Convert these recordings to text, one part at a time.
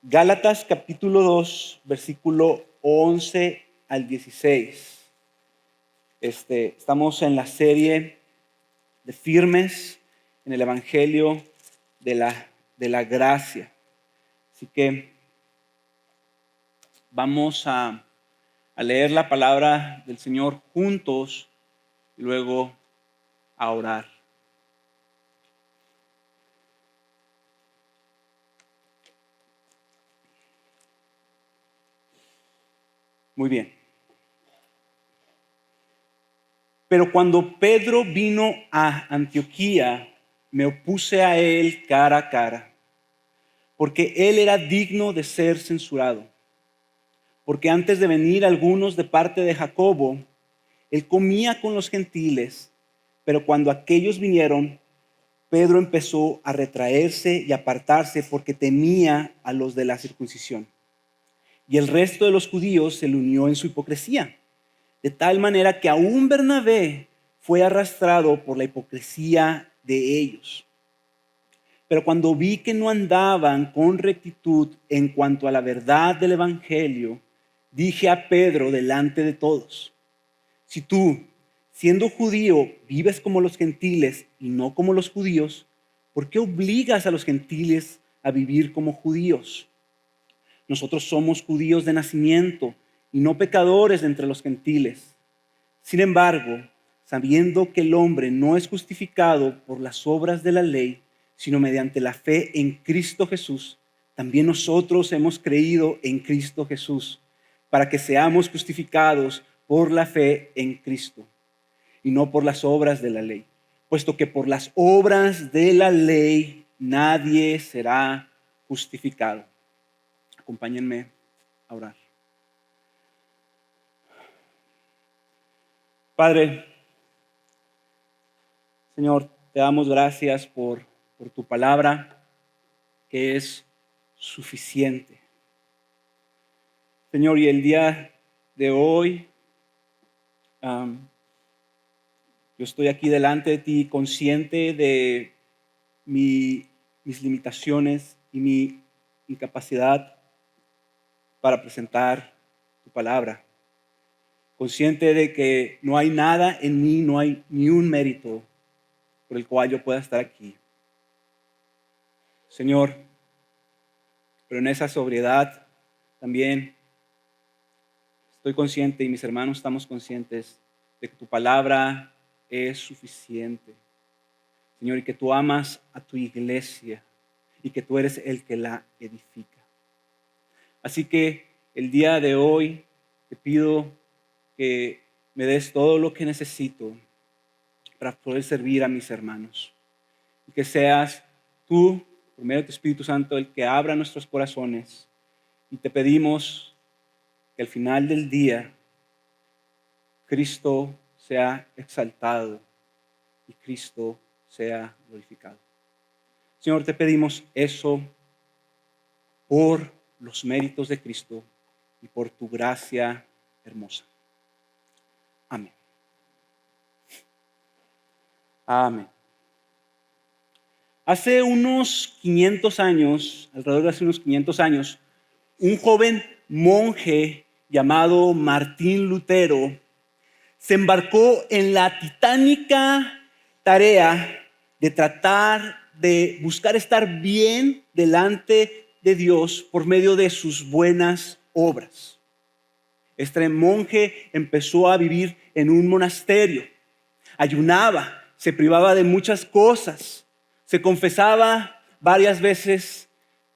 Gálatas capítulo 2, versículo 11 al 16. Estamos en la serie de firmes en el Evangelio de la gracia. Así que vamos a leer la palabra del Señor juntos y luego a orar. Muy bien. Pero cuando Pedro vino a Antioquía, me opuse a él cara a cara, porque él era digno de ser censurado. Porque antes de venir algunos de parte de Jacobo, él comía con los gentiles, pero cuando aquellos vinieron, Pedro empezó a retraerse y apartarse porque temía a los de la circuncisión. Y el resto de los judíos se le unió en su hipocresía, de tal manera que aún Bernabé fue arrastrado por la hipocresía de ellos. Pero cuando vi que no andaban con rectitud en cuanto a la verdad del evangelio, dije a Pedro delante de todos: si tú, siendo judío, vives como los gentiles y no como los judíos, ¿por qué obligas a los gentiles a vivir como judíos? Nosotros somos judíos de nacimiento y no pecadores de entre los gentiles. Sin embargo, sabiendo que el hombre no es justificado por las obras de la ley, sino mediante la fe en Cristo Jesús, también nosotros hemos creído en Cristo Jesús, para que seamos justificados por la fe en Cristo y no por las obras de la ley, puesto que por las obras de la ley nadie será justificado. Acompáñenme a orar. Padre, Señor, te damos gracias por tu palabra, que es suficiente. Señor, y el día de hoy, yo estoy aquí delante de ti consciente de mis limitaciones y mi incapacidad para presentar tu palabra. Consciente de que no hay nada en mí, no hay ni un mérito por el cual yo pueda estar aquí. Señor, pero en esa sobriedad también estoy consciente, y mis hermanos estamos conscientes, de que tu palabra es suficiente. Señor, y que tú amas a tu iglesia y que tú eres el que la edifica. Así que el día de hoy te pido que me des todo lo que necesito para poder servir a mis hermanos. Y que seas tú, por medio de tu Espíritu Santo, el que abra nuestros corazones. Y te pedimos que al final del día Cristo sea exaltado y Cristo sea glorificado. Señor, te pedimos eso por los méritos de Cristo y por tu gracia hermosa. Amén. Amén. Hace unos 500 años, alrededor de hace unos 500 años, un joven monje llamado Martín Lutero se embarcó en la titánica tarea de tratar de buscar estar bien delante de Dios por medio de sus buenas obras. Este monje empezó a vivir en un monasterio, ayunaba, se privaba de muchas cosas, se confesaba varias veces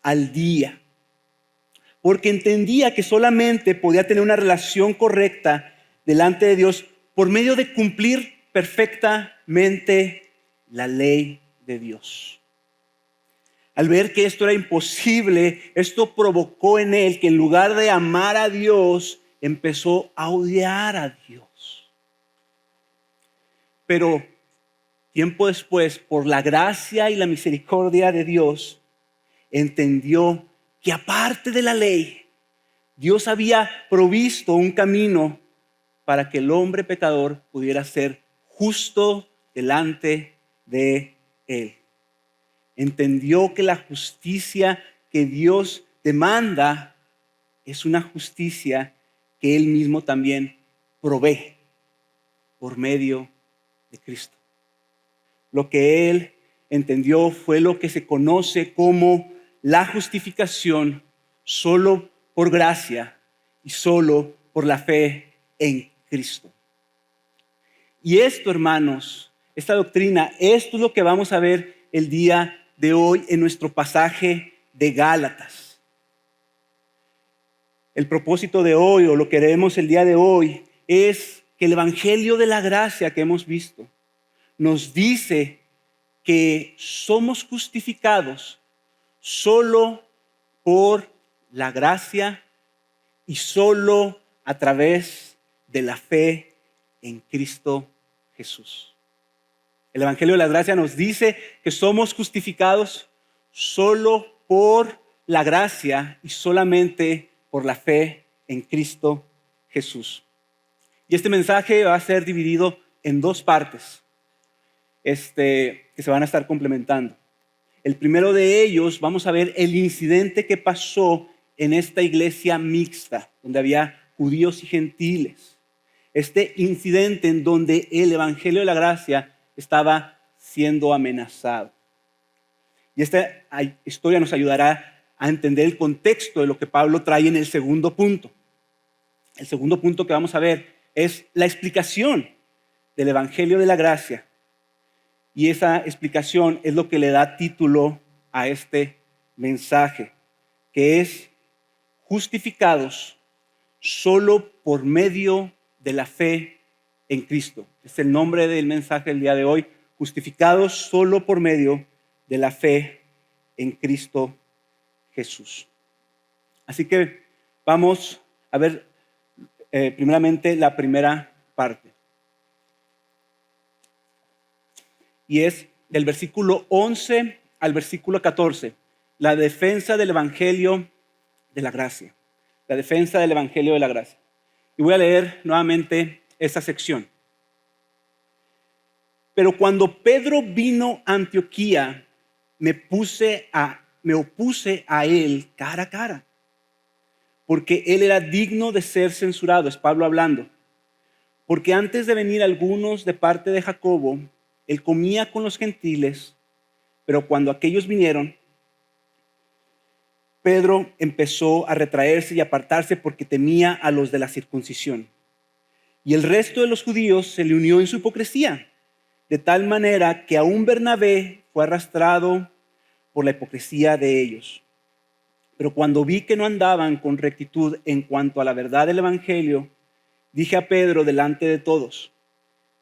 al día, porque entendía que solamente podía tener una relación correcta delante de Dios por medio de cumplir perfectamente la ley de Dios. Al ver que esto era imposible, esto provocó en él que en lugar de amar a Dios, empezó a odiar a Dios. Pero tiempo después, por la gracia y la misericordia de Dios, entendió que aparte de la ley, Dios había provisto un camino para que el hombre pecador pudiera ser justo delante de Él. Entendió que la justicia que Dios demanda es una justicia que Él mismo también provee por medio de Cristo. Lo que Él entendió fue lo que se conoce como la justificación solo por gracia y solo por la fe en Cristo. Y esto, hermanos, esta doctrina, esto es lo que vamos a ver el día de hoy en nuestro pasaje de Gálatas. El propósito de hoy, o lo que veremos el día de hoy, es que el evangelio de la gracia que hemos visto nos dice que somos justificados solo por la gracia y solo a través de la fe en Cristo Jesús. El evangelio de la gracia nos dice que somos justificados solo por la gracia y solamente por la fe en Cristo Jesús. Y este mensaje va a ser dividido en dos partes que se van a estar complementando. El primero de ellos, vamos a ver el incidente que pasó en esta iglesia mixta, donde había judíos y gentiles. Este incidente en donde el evangelio de la gracia estaba siendo amenazado. Y esta historia nos ayudará a entender el contexto de lo que Pablo trae en el segundo punto. El segundo punto que vamos a ver es la explicación del evangelio de la gracia. Y esa explicación es lo que le da título a este mensaje, que es justificados solo por medio de la fe en Cristo. Es el nombre del mensaje del día de hoy, justificados solo por medio de la fe en Cristo Jesús. Así que vamos a ver primeramente la primera parte. Y es del versículo 11 al versículo 14, la defensa del evangelio de la gracia. La defensa del evangelio de la gracia. Y voy a leer nuevamente esta sección. Pero cuando Pedro vino a Antioquía, me opuse a él cara a cara, porque él era digno de ser censurado. Es Pablo hablando. Porque antes de venir algunos de parte de Jacobo, él comía con los gentiles, pero cuando aquellos vinieron, Pedro empezó a retraerse y apartarse porque temía a los de la circuncisión. Y el resto de los judíos se le unió en su hipocresía, de tal manera que aún Bernabé fue arrastrado por la hipocresía de ellos. Pero cuando vi que no andaban con rectitud en cuanto a la verdad del evangelio, dije a Pedro delante de todos: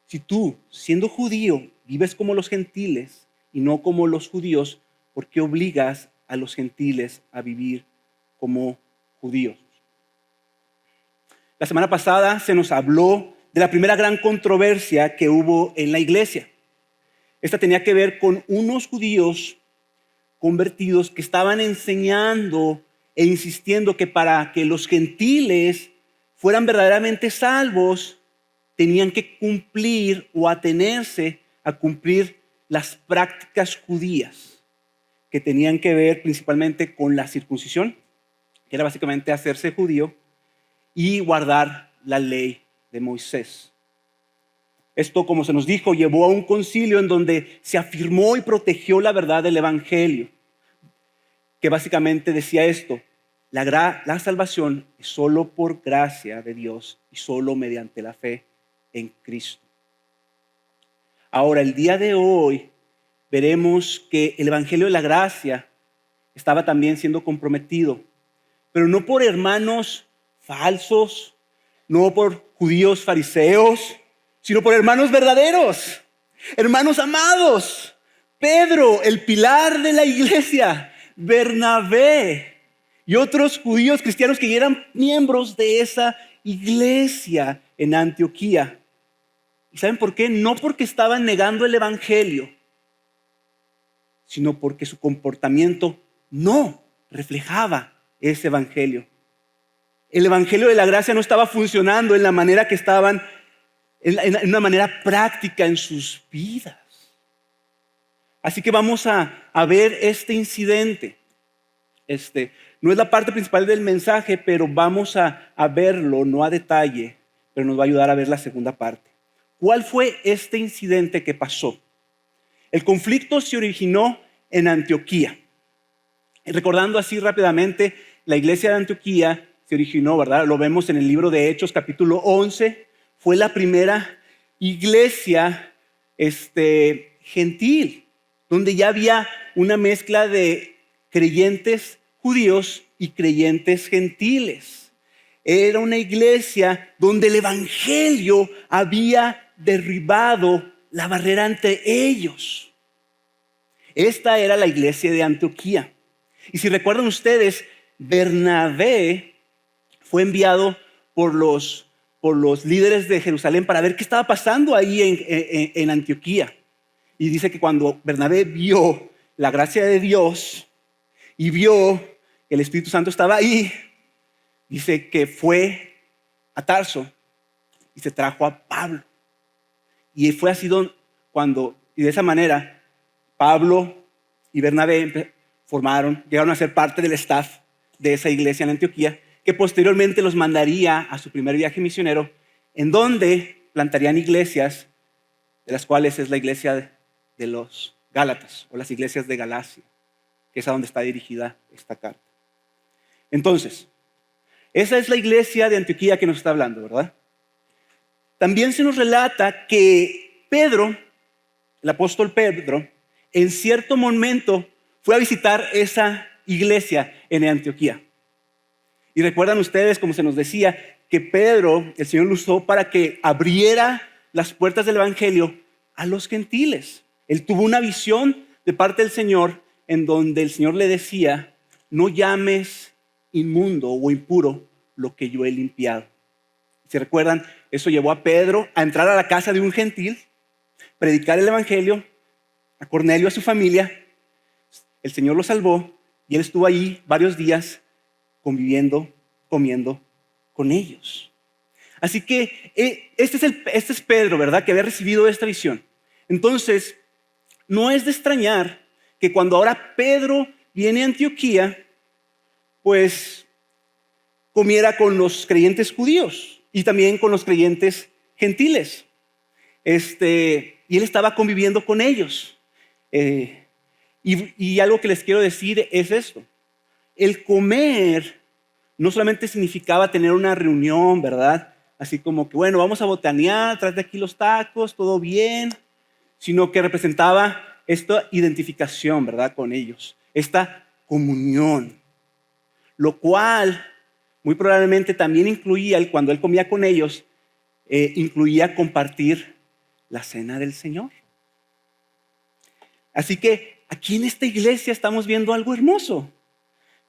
si tú, siendo judío, vives como los gentiles y no como los judíos, ¿por qué obligas a los gentiles a vivir como judíos? La semana pasada se nos habló de la primera gran controversia que hubo en la iglesia. Esta tenía que ver con unos judíos convertidos que estaban enseñando e insistiendo que para que los gentiles fueran verdaderamente salvos, tenían que cumplir o atenerse a cumplir las prácticas judías que tenían que ver principalmente con la circuncisión, que era básicamente hacerse judío, y guardar la ley de Moisés. Esto, como se nos dijo, llevó a un concilio en donde se afirmó y protegió la verdad del evangelio, que básicamente decía esto: la salvación es solo por gracia de Dios y solo mediante la fe en Cristo. Ahora, el día de hoy veremos que el evangelio de la gracia estaba también siendo comprometido, pero no por hermanos falsos, no por judíos fariseos, sino por hermanos verdaderos, hermanos amados. Pedro, el pilar de la iglesia, Bernabé y otros judíos cristianos que eran miembros de esa iglesia en Antioquía. ¿Y saben por qué? No porque estaban negando el evangelio, sino porque su comportamiento no reflejaba ese evangelio. El evangelio de la gracia no estaba funcionando en la manera que estaban en una manera práctica en sus vidas. Así que vamos a ver este incidente. No es la parte principal del mensaje, pero vamos a verlo, no a detalle, pero nos va a ayudar a ver la segunda parte. ¿Cuál fue este incidente que pasó? El conflicto se originó en Antioquía. Recordando así rápidamente, la iglesia de Antioquía se originó, ¿verdad? Lo vemos en el libro de Hechos, capítulo 11. Fue la primera iglesia gentil, donde ya había una mezcla de creyentes judíos y creyentes gentiles. Era una iglesia donde el evangelio había derribado la barrera entre ellos. Esta era la iglesia de Antioquía. Y si recuerdan ustedes, Bernabé fue enviado por los líderes de Jerusalén para ver qué estaba pasando ahí en Antioquía. Y dice que cuando Bernabé vio la gracia de Dios y vio que el Espíritu Santo estaba ahí, dice que fue a Tarso y se trajo a Pablo. Y fue así y de esa manera, Pablo y Bernabé llegaron a ser parte del staff de esa iglesia en Antioquía, que posteriormente los mandaría a su primer viaje misionero, en donde plantarían iglesias, de las cuales es la iglesia de los Gálatas, o las iglesias de Galacia, que es a donde está dirigida esta carta. Entonces, esa es la iglesia de Antioquía que nos está hablando, ¿verdad? También se nos relata que Pedro, el apóstol Pedro, en cierto momento fue a visitar esa iglesia en Antioquía. Y recuerdan ustedes, como se nos decía, que Pedro, el Señor lo usó para que abriera las puertas del evangelio a los gentiles. Él tuvo una visión de parte del Señor en donde el Señor le decía: no llames inmundo o impuro lo que yo he limpiado. ¿Se recuerdan? Eso llevó a Pedro a entrar a la casa de un gentil, predicar el evangelio a Cornelio, a su familia. El Señor lo salvó y él estuvo ahí varios días conviviendo, comiendo con ellos. Así que este es Pedro, ¿verdad? Que había recibido esta visión. Entonces, no es de extrañar que cuando ahora Pedro viene a Antioquía, pues comiera con los creyentes judíos y también con los creyentes gentiles. Y él estaba conviviendo con ellos. Y algo que les quiero decir es esto: el comer no solamente significaba tener una reunión, ¿verdad? Así como que, bueno, vamos a botanear, tráete aquí los tacos, todo bien, sino que representaba esta identificación, ¿verdad? Con ellos, esta comunión, lo cual muy probablemente también incluía, cuando él comía con ellos, incluía compartir la cena del Señor. Así que aquí en esta iglesia estamos viendo algo hermoso.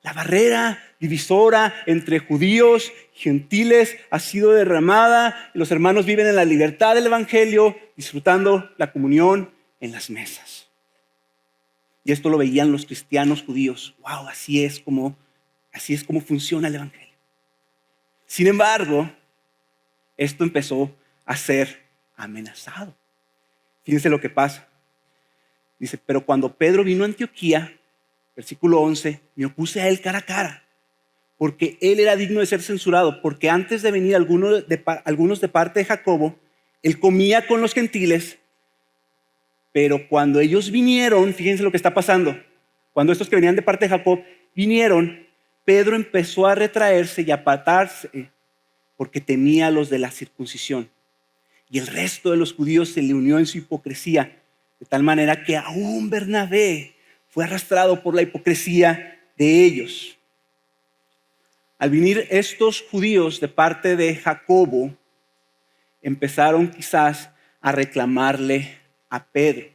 La barrera divisora entre judíos y gentiles ha sido derramada. Los hermanos viven en la libertad del evangelio, disfrutando la comunión en las mesas. Y esto lo veían los cristianos judíos. Wow, así es como funciona el evangelio. Sin embargo, esto empezó a ser amenazado. Fíjense lo que pasa. Dice: pero cuando Pedro vino a Antioquía, versículo 11, me opuse a él cara a cara, porque él era digno de ser censurado, porque antes de venir algunos de parte de Jacobo, él comía con los gentiles, pero cuando ellos vinieron, fíjense lo que está pasando, cuando estos que venían de parte de Jacob vinieron, Pedro empezó a retraerse y a apartarse, porque temía a los de la circuncisión. Y el resto de los judíos se le unió en su hipocresía, de tal manera que aún Bernabé fue arrastrado por la hipocresía de ellos. Al venir estos judíos de parte de Jacobo, empezaron quizás a reclamarle a Pedro: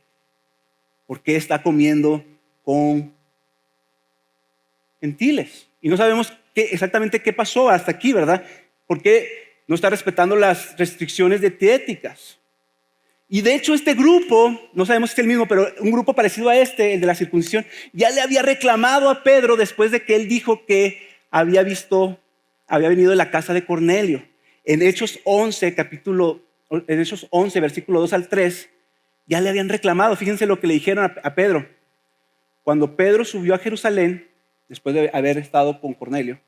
¿por qué está comiendo con gentiles? Y no sabemos exactamente qué pasó hasta aquí, ¿verdad? ¿Por qué no está respetando las restricciones dietéticas? Y de hecho este grupo, no sabemos si es el mismo, pero un grupo parecido a el de la circuncisión, ya le había reclamado a Pedro después de que él dijo que había venido de la casa de Cornelio. En Hechos 11, capítulo Hechos 11, versículo 2 al 3, ya le habían reclamado. Fíjense lo que le dijeron a Pedro. Cuando Pedro subió a Jerusalén, después de haber estado con Cornelio,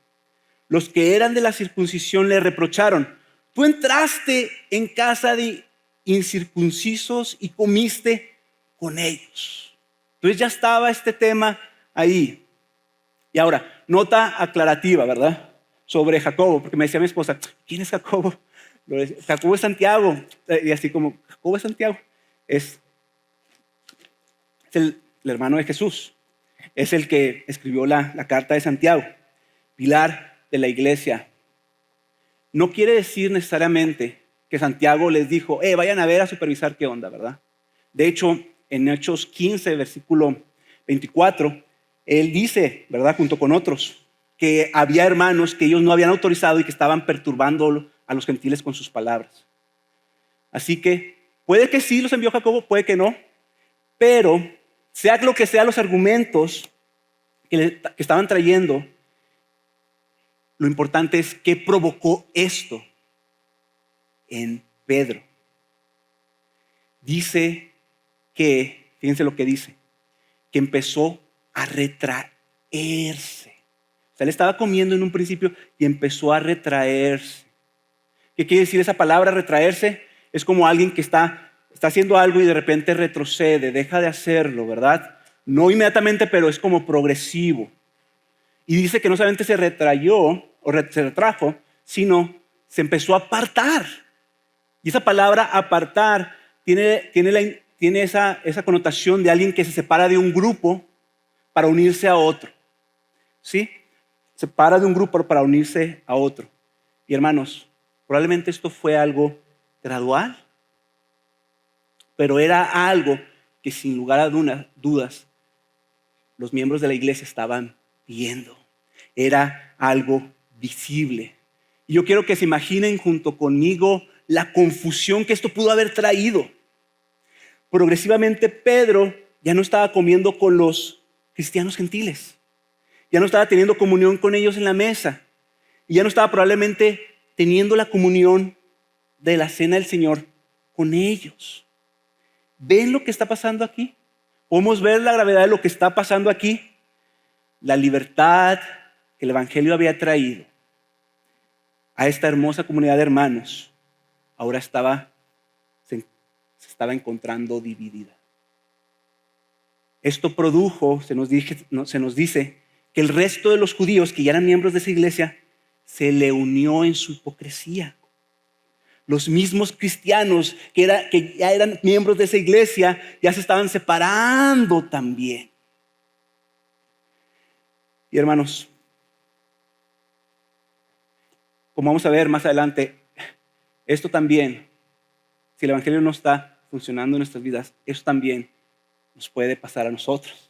los que eran de la circuncisión le reprocharon: tú entraste en casa de incircuncisos y comiste con ellos. Entonces ya estaba este tema ahí. Y ahora, nota aclarativa, ¿verdad? Sobre Jacobo, porque me decía mi esposa: ¿quién es Jacobo? Jacobo es Santiago. Y así como, Jacobo es Santiago. Es el hermano de Jesús. Es el que escribió la carta de Santiago, pilar de la iglesia. No quiere decir necesariamente que Santiago les dijo: vayan a ver, a supervisar qué onda, ¿verdad? De hecho, en Hechos 15, versículo 24, él dice, ¿verdad?, junto con otros, que había hermanos que ellos no habían autorizado y que estaban perturbando a los gentiles con sus palabras. Así que puede que sí los envió Jacobo, puede que no, pero sea lo que sean los argumentos que estaban trayendo, lo importante es qué provocó esto en Pedro. Dice que, fíjense lo que dice, que empezó a retraerse. O sea, él estaba comiendo en un principio y empezó a retraerse. ¿Qué quiere decir esa palabra, retraerse? Es como alguien que está haciendo algo y de repente retrocede, deja de hacerlo, ¿verdad? No inmediatamente, pero es como progresivo. Y dice que no solamente se retrayó o se retrajo, sino se empezó a apartar. Y esa palabra apartar tiene esa connotación de alguien que se separa de un grupo para unirse a otro. ¿Sí? Se separa de un grupo para unirse a otro. Y hermanos, probablemente esto fue algo gradual, pero era algo que sin lugar a dudas los miembros de la iglesia estaban viendo. Era algo visible. Y yo quiero que se imaginen junto conmigo la confusión que esto pudo haber traído. Progresivamente Pedro ya no estaba comiendo con los cristianos gentiles. Ya no estaba teniendo comunión con ellos en la mesa. Y ya no estaba probablemente teniendo la comunión de la cena del Señor con ellos. ¿Ven lo que está pasando aquí? ¿Podemos ver la gravedad de lo que está pasando aquí? La libertad que el Evangelio había traído a esta hermosa comunidad de hermanos ahora se estaba encontrando dividida. Esto produjo, se nos dice, que el resto de los judíos que ya eran miembros de esa iglesia se le unió en su hipocresía. Los mismos cristianos que ya eran miembros de esa iglesia ya se estaban separando también. Y hermanos, como vamos a ver más adelante, esto también, si el Evangelio no está funcionando en nuestras vidas, eso también nos puede pasar a nosotros,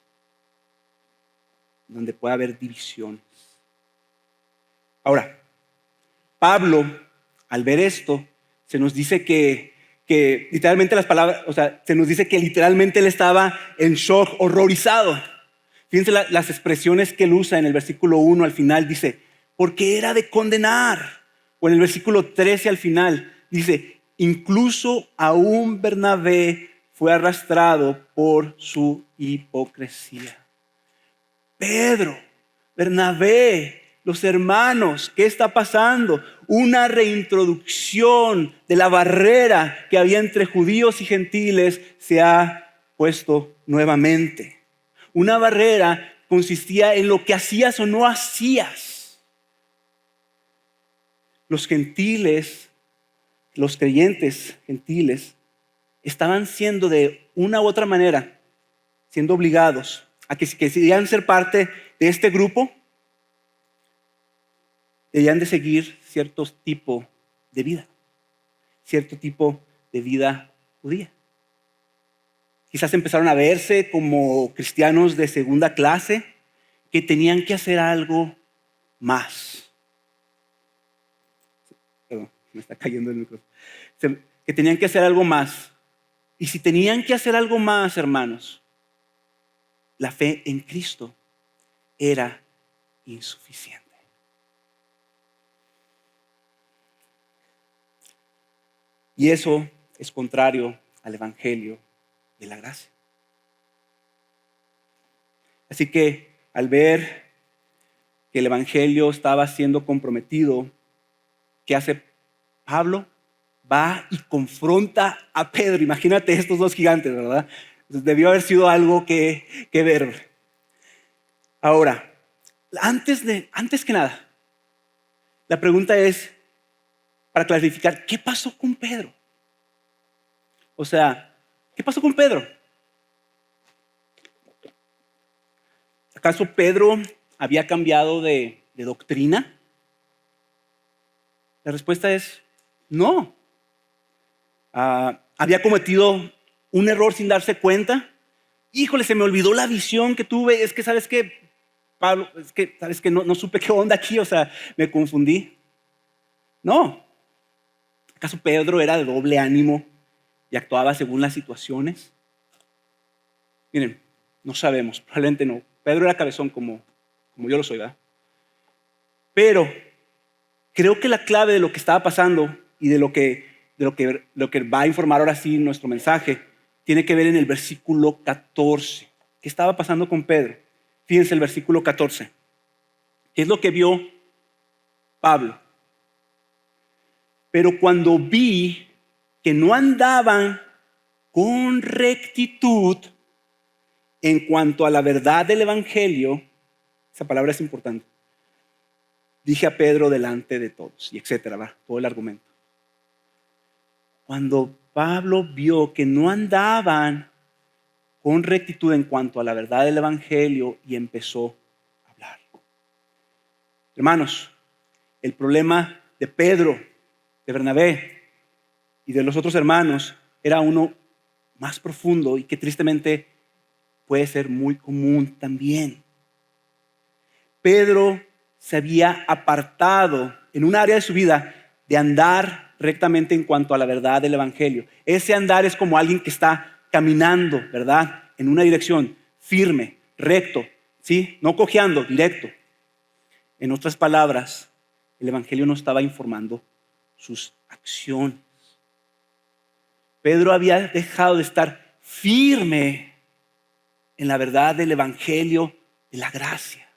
donde puede haber divisiones. Ahora, Pablo, al ver esto, se nos dice que literalmente las palabras, o sea, se nos dice que literalmente él estaba en shock, horrorizado. Fíjense las expresiones que él usa en el versículo 1 al final, dice, porque era de condenar. O en el versículo 13 al final, dice, incluso aún Bernabé fue arrastrado por su hipocresía. Pedro, Bernabé, los hermanos, ¿qué está pasando? Una reintroducción de la barrera que había entre judíos y gentiles se ha puesto nuevamente. Una barrera consistía en lo que hacías o no hacías. Los gentiles, los creyentes gentiles, estaban siendo de una u otra manera, siendo obligados a que si querían ser parte de este grupo, debían de seguir cierto tipo de vida, cierto tipo de vida judía. Quizás empezaron a verse como cristianos de segunda clase que tenían que hacer algo más. Perdón, me está cayendo el micrófono. Que tenían que hacer algo más. Y si tenían que hacer algo más, hermanos, la fe en Cristo era insuficiente. Y eso es contrario al evangelio de la gracia. Así que al ver que el evangelio estaba siendo comprometido, ¿qué hace Pablo? Va y confronta a Pedro. Imagínate estos dos gigantes, ¿verdad? Entonces, debió haber sido algo que ver. Ahora, antes que nada, la pregunta es, para clarificar, ¿qué pasó con Pedro? O sea, ¿qué pasó con Pedro? ¿Acaso Pedro había cambiado de doctrina? La respuesta es no. Había cometido un error sin darse cuenta. Híjole, se me olvidó la visión que tuve. Es que, ¿sabes qué, Pablo? Es que, ¿sabes qué? No supe qué onda aquí, o sea, me confundí. No. ¿Acaso Pedro era de doble ánimo y actuaba según las situaciones? Miren, no sabemos, probablemente no. Pedro era cabezón como yo lo soy, ¿verdad? Pero creo que la clave de lo que estaba pasando y de lo que va a informar ahora sí nuestro mensaje tiene que ver en el versículo 14. ¿Qué estaba pasando con Pedro? Fíjense el versículo 14. ¿Qué es lo que vio Pablo? Pero cuando vi que no andaban con rectitud en cuanto a la verdad del evangelio, esa palabra es importante, dije a Pedro delante de todos, y etcétera, va, todo el argumento. Cuando Pablo vio que no andaban con rectitud en cuanto a la verdad del evangelio y empezó a hablar. Hermanos, el problema de Pedro, de Bernabé y de los otros hermanos era uno más profundo y que tristemente puede ser muy común también. Pedro se había apartado en un área de su vida de andar rectamente en cuanto a la verdad del evangelio. Ese andar es como alguien que está caminando, ¿verdad? En una dirección firme, recto, ¿sí? No cojeando, directo. En otras palabras, el evangelio no estaba informando sus acciones. Pedro había dejado de estar firme en la verdad del evangelio de la gracia.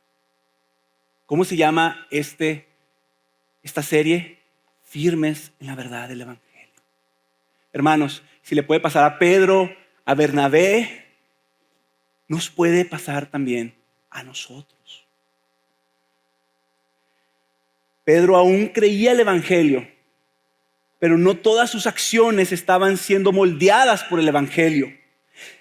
¿Cómo se llama esta serie? Firmes en la verdad del evangelio. Hermanos, si le puede pasar a Pedro, a Bernabé, nos puede pasar también a nosotros. Pedro aún creía el evangelio, pero no todas sus acciones estaban siendo moldeadas por el evangelio.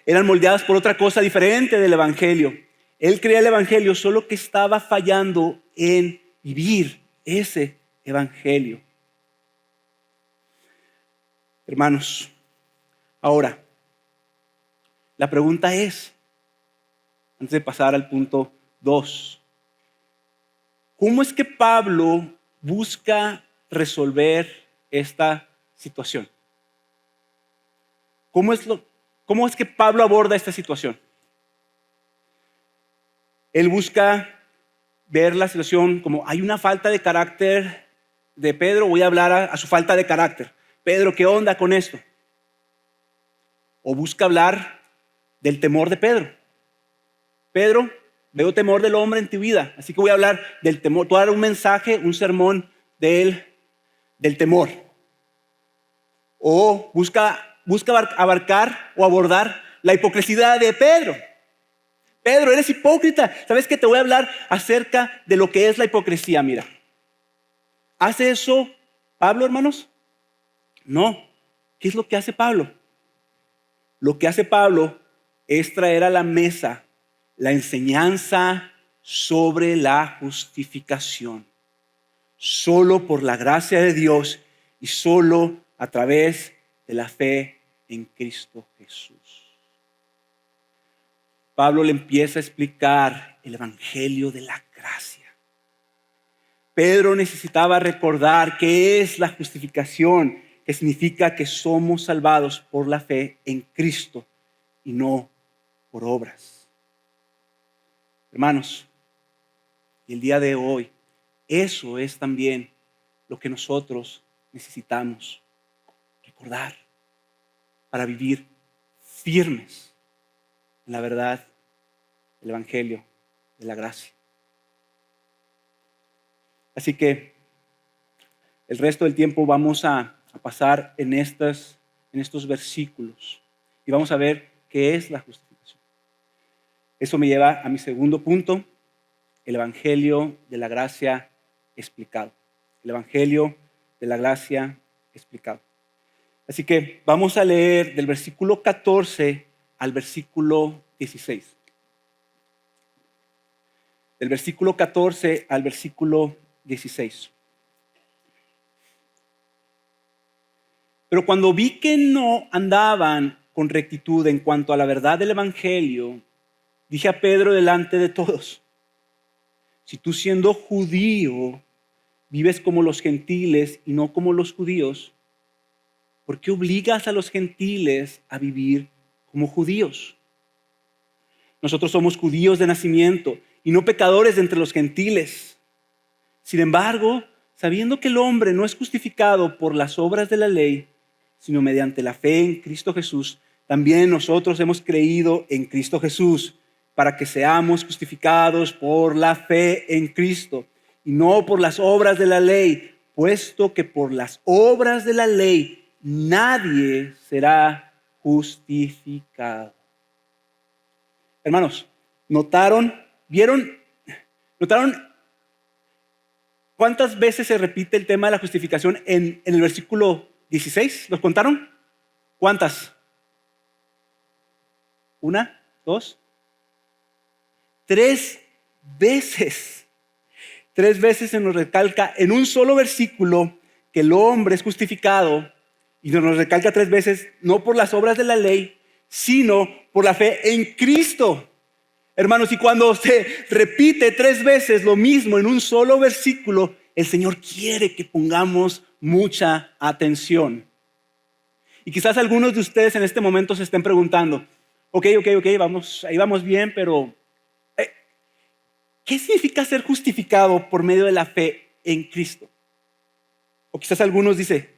Eran moldeadas por otra cosa diferente del evangelio. Él creía el evangelio, solo que estaba fallando en vivir ese evangelio. Hermanos, ahora, la pregunta es, antes de pasar al punto 2, ¿cómo es que Pablo busca resolver esta situación? ¿Cómo es que Pablo aborda esta situación? Él busca ver la situación como hay una falta de carácter de Pedro, voy a hablar a su falta de carácter. Pedro, ¿qué onda con esto? O busca hablar del temor de Pedro. Pedro, veo temor del hombre en tu vida, así que voy a hablar del temor. Tú vas a dar un mensaje, un sermón del temor. O busca abarcar o abordar la hipocresía de Pedro. Pedro, eres hipócrita. ¿Sabes qué? Te voy a hablar acerca de lo que es la hipocresía. Mira, ¿hace eso Pablo, hermanos? No. ¿Qué es lo que hace Pablo? Lo que hace Pablo es traer a la mesa la enseñanza sobre la justificación. Solo por la gracia de Dios y solo a través de la fe en Cristo Jesús. Pablo le empieza a explicar el evangelio de la gracia. Pedro necesitaba recordar qué es la justificación, que significa que somos salvados por la fe en Cristo y no por obras. Hermanos, y el día de hoy, eso es también lo que nosotros necesitamos recordar, para vivir firmes en la verdad del Evangelio, de la gracia. Así que el resto del tiempo vamos a pasar en estos versículos y vamos a ver qué es la justificación. Eso me lleva a mi segundo punto, el Evangelio de la gracia explicado. El Evangelio de la gracia explicado. Así que vamos a leer del versículo 14 al versículo 16. Del versículo 14 al versículo 16. Pero cuando vi que no andaban con rectitud en cuanto a la verdad del Evangelio, dije a Pedro delante de todos: si tú, siendo judío, vives como los gentiles y no como los judíos, ¿por qué obligas a los gentiles a vivir como judíos? Nosotros somos judíos de nacimiento y no pecadores de entre los gentiles. Sin embargo, sabiendo que el hombre no es justificado por las obras de la ley, sino mediante la fe en Cristo Jesús, también nosotros hemos creído en Cristo Jesús para que seamos justificados por la fe en Cristo y no por las obras de la ley, puesto que por las obras de la ley nadie será justificado. Hermanos, ¿notaron cuántas veces se repite el tema de la justificación en el versículo 16? ¿Los contaron? ¿Cuántas? ¿Una? ¿Dos? 3 veces. 3 veces se nos recalca en un solo versículo que el hombre es justificado, y nos recalca 3 veces, no por las obras de la ley, sino por la fe en Cristo. Hermanos, y cuando se repite 3 veces lo mismo en un solo versículo, el Señor quiere que pongamos mucha atención. Y quizás algunos de ustedes en este momento se estén preguntando: ok, ahí vamos bien, pero ¿qué significa ser justificado por medio de la fe en Cristo? O quizás algunos dicen: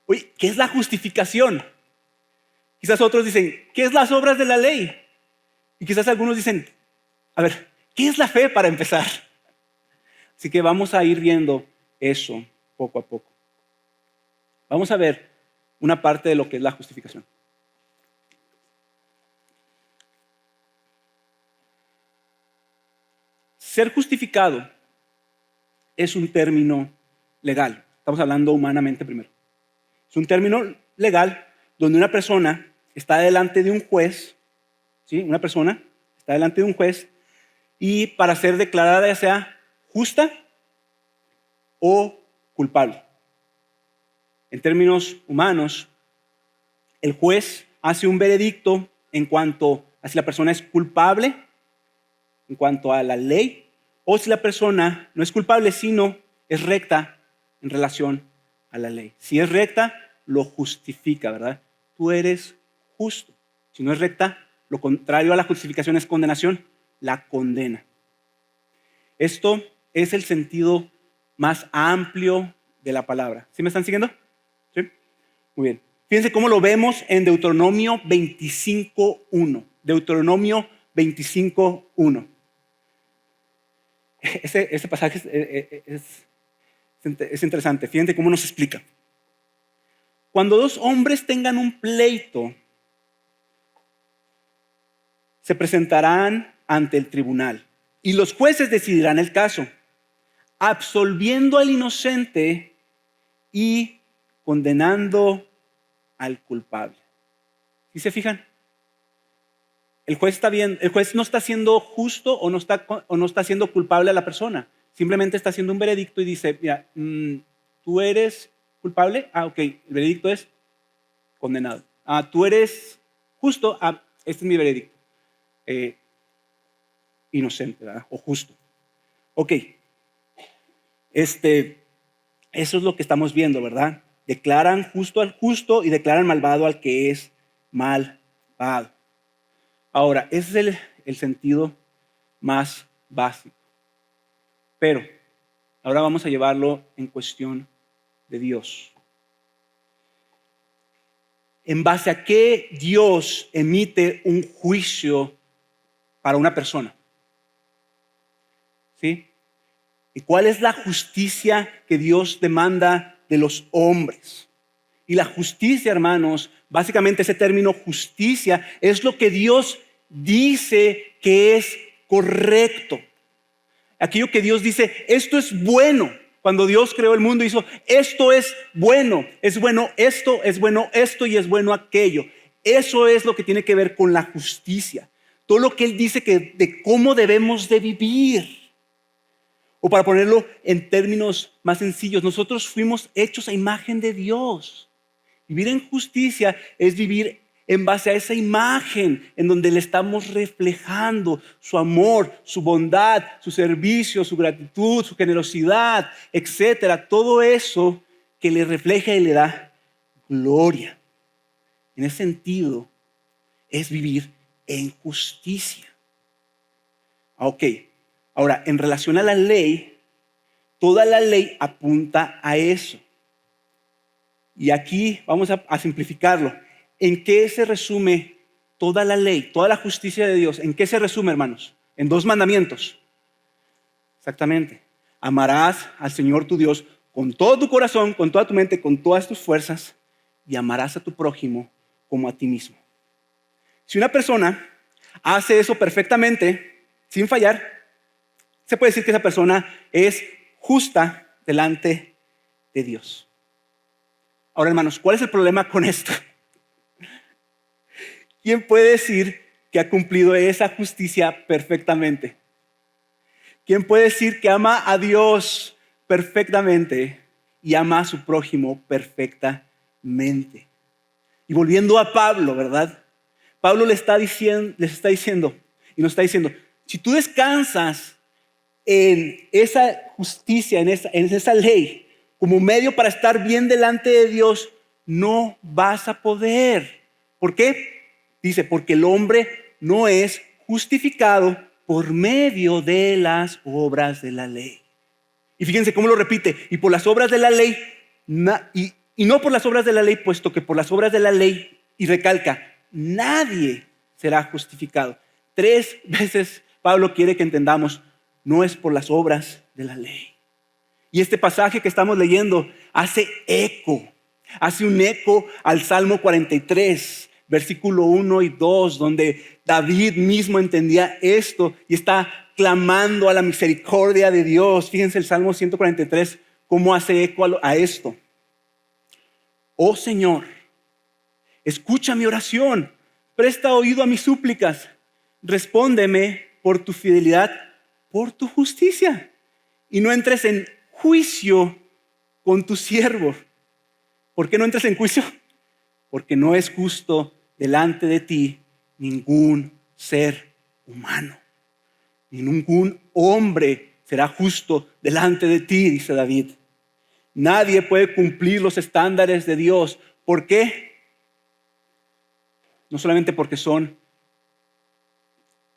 oye, ¿qué es la justificación? Quizás otros dicen: ¿qué es las obras de la ley? Y quizás algunos dicen: a ver, ¿qué es la fe para empezar? Así que vamos a ir viendo eso poco a poco. Vamos a ver una parte de lo que es la justificación. Ser justificado es un término legal. Estamos hablando humanamente primero. Es un término legal donde una persona está delante de un juez, ¿sí? Una persona está delante de un juez y para ser declarada ya sea justa o culpable. En términos humanos, el juez hace un veredicto en cuanto a si la persona es culpable, en cuanto a la ley, o si la persona no es culpable, sino es recta en relación a la ley. Si es recta, lo justifica, ¿verdad? Tú eres justo. Si no es recta, lo contrario a la justificación es condenación, la condena. Esto es el sentido más amplio de la palabra. ¿Sí me están siguiendo? ¿Sí? Muy bien. Fíjense cómo lo vemos en Deuteronomio 25:1. Deuteronomio 25:1. Ese pasaje es interesante. Fíjense cómo nos explica. Cuando 2 hombres tengan un pleito, se presentarán ante el tribunal y los jueces decidirán el caso, absolviendo al inocente y condenando al culpable. ¿Sí se fijan? El juez no está siendo justo o no está siendo culpable a la persona. Simplemente está haciendo un veredicto y dice: mira, ¿tú eres culpable? Ok, el veredicto es condenado. ¿Tú eres justo? Este es mi veredicto. Inocente, ¿verdad? O justo. Ok. Eso es lo que estamos viendo, ¿verdad? Declaran justo al justo y declaran malvado al que es malvado. Ahora, ese es el sentido más básico. Pero ahora vamos a llevarlo en cuestión de Dios. en base a qué Dios emite un juicio para una persona. ¿Sí? ¿Y cuál es la justicia que Dios demanda de los hombres? Y la justicia, hermanos, básicamente ese término justicia es lo que Dios dice que es correcto. Aquello que Dios dice, esto es bueno. Cuando Dios creó el mundo, hizo, esto es bueno esto y es bueno aquello. Eso es lo que tiene que ver con la justicia. Todo lo que Él dice de cómo debemos de vivir. O para ponerlo en términos más sencillos, nosotros fuimos hechos a imagen de Dios. Vivir en justicia es vivir en base a esa imagen en donde le estamos reflejando su amor, su bondad, su servicio, su gratitud, su generosidad, etcétera. Todo eso que le refleja y le da gloria. En ese sentido, es vivir en justicia. Ok, ahora, en relación a la ley, toda la ley apunta a eso. Y aquí vamos a simplificarlo. ¿En qué se resume toda la ley, toda la justicia de Dios? ¿En qué se resume, hermanos? En 2 mandamientos. Exactamente. Amarás al Señor tu Dios con todo tu corazón, con toda tu mente, con todas tus fuerzas, y amarás a tu prójimo como a ti mismo. Si una persona hace eso perfectamente, sin fallar, se puede decir que esa persona es justa delante de Dios. Ahora, hermanos, ¿cuál es el problema con esto? ¿Quién puede decir que ha cumplido esa justicia perfectamente? ¿Quién puede decir que ama a Dios perfectamente y ama a su prójimo perfectamente? Y volviendo a Pablo, ¿verdad? Pablo les está diciendo, si tú descansas en esa justicia, en esa ley, como medio para estar bien delante de Dios, no vas a poder. ¿Por qué? Dice, porque el hombre no es justificado por medio de las obras de la ley. Y fíjense cómo lo repite, y por las obras de la ley, y no por las obras de la ley, puesto que por las obras de la ley, y recalca, nadie será justificado. 3 veces Pablo quiere que entendamos, no es por las obras de la ley. Y este pasaje que estamos leyendo hace un eco al Salmo 43, versículo 1 y 2, donde David mismo entendía esto y está clamando a la misericordia de Dios. Fíjense el Salmo 143, cómo hace eco a esto. Oh Señor, escucha mi oración, presta oído a mis súplicas, respóndeme por tu fidelidad, por tu justicia, y no entres en juicio con tu siervo. ¿Por qué no entres en juicio? Porque no es justo delante de ti ningún ser humano. Ningún hombre será justo delante de ti, dice David. Nadie puede cumplir los estándares de Dios. ¿Por qué? No solamente porque son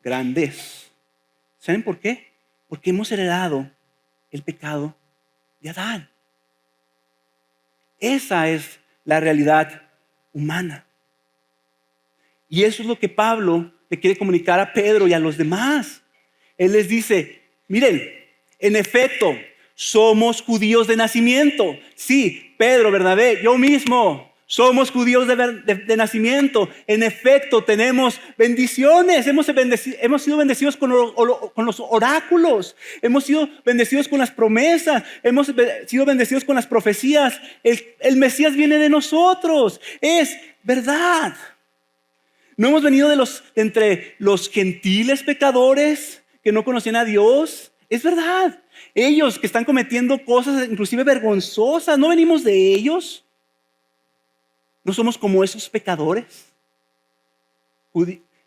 grandes. ¿Saben por qué? Porque hemos heredado el pecado de Adán. Esa es la realidad humana. Y eso es lo que Pablo le quiere comunicar a Pedro y a los demás. Él les dice, miren, en efecto, somos judíos de nacimiento. Sí, Pedro, Bernabé, yo mismo, somos judíos de nacimiento. En efecto, tenemos bendiciones. Hemos sido bendecidos con los oráculos. Hemos sido bendecidos con las promesas. Hemos sido bendecidos con las profecías. El Mesías viene de nosotros. Es verdad. No hemos venido entre los gentiles pecadores que no conocían a Dios. Es verdad. Ellos que están cometiendo cosas inclusive vergonzosas, ¿no venimos de ellos? ¿No somos como esos pecadores?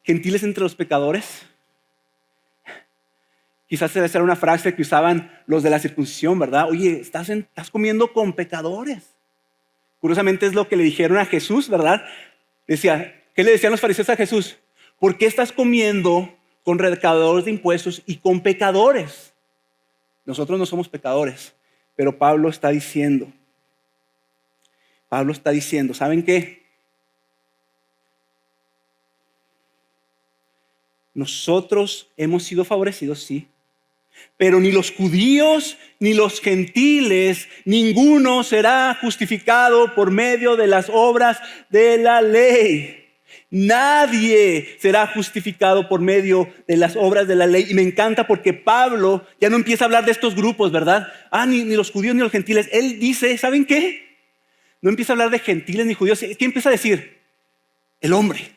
Gentiles entre los pecadores. Quizás esa era una frase que usaban los de la circuncisión, ¿verdad? Oye, estás comiendo con pecadores. Curiosamente es lo que le dijeron a Jesús, ¿verdad? ¿Qué le decían los fariseos a Jesús? ¿Por qué estás comiendo con recaudadores de impuestos y con pecadores? Nosotros no somos pecadores, pero Pablo está diciendo, ¿saben qué? nosotros hemos sido favorecidos, sí, pero ni los judíos ni los gentiles, ninguno será justificado por medio de las obras de la ley. Nadie será justificado por medio de las obras de la ley. Y me encanta porque Pablo ya no empieza a hablar de estos grupos, ¿verdad? Ni los judíos ni los gentiles. Él dice, ¿saben qué? No empieza a hablar de gentiles ni judíos. ¿Qué empieza a decir? El hombre.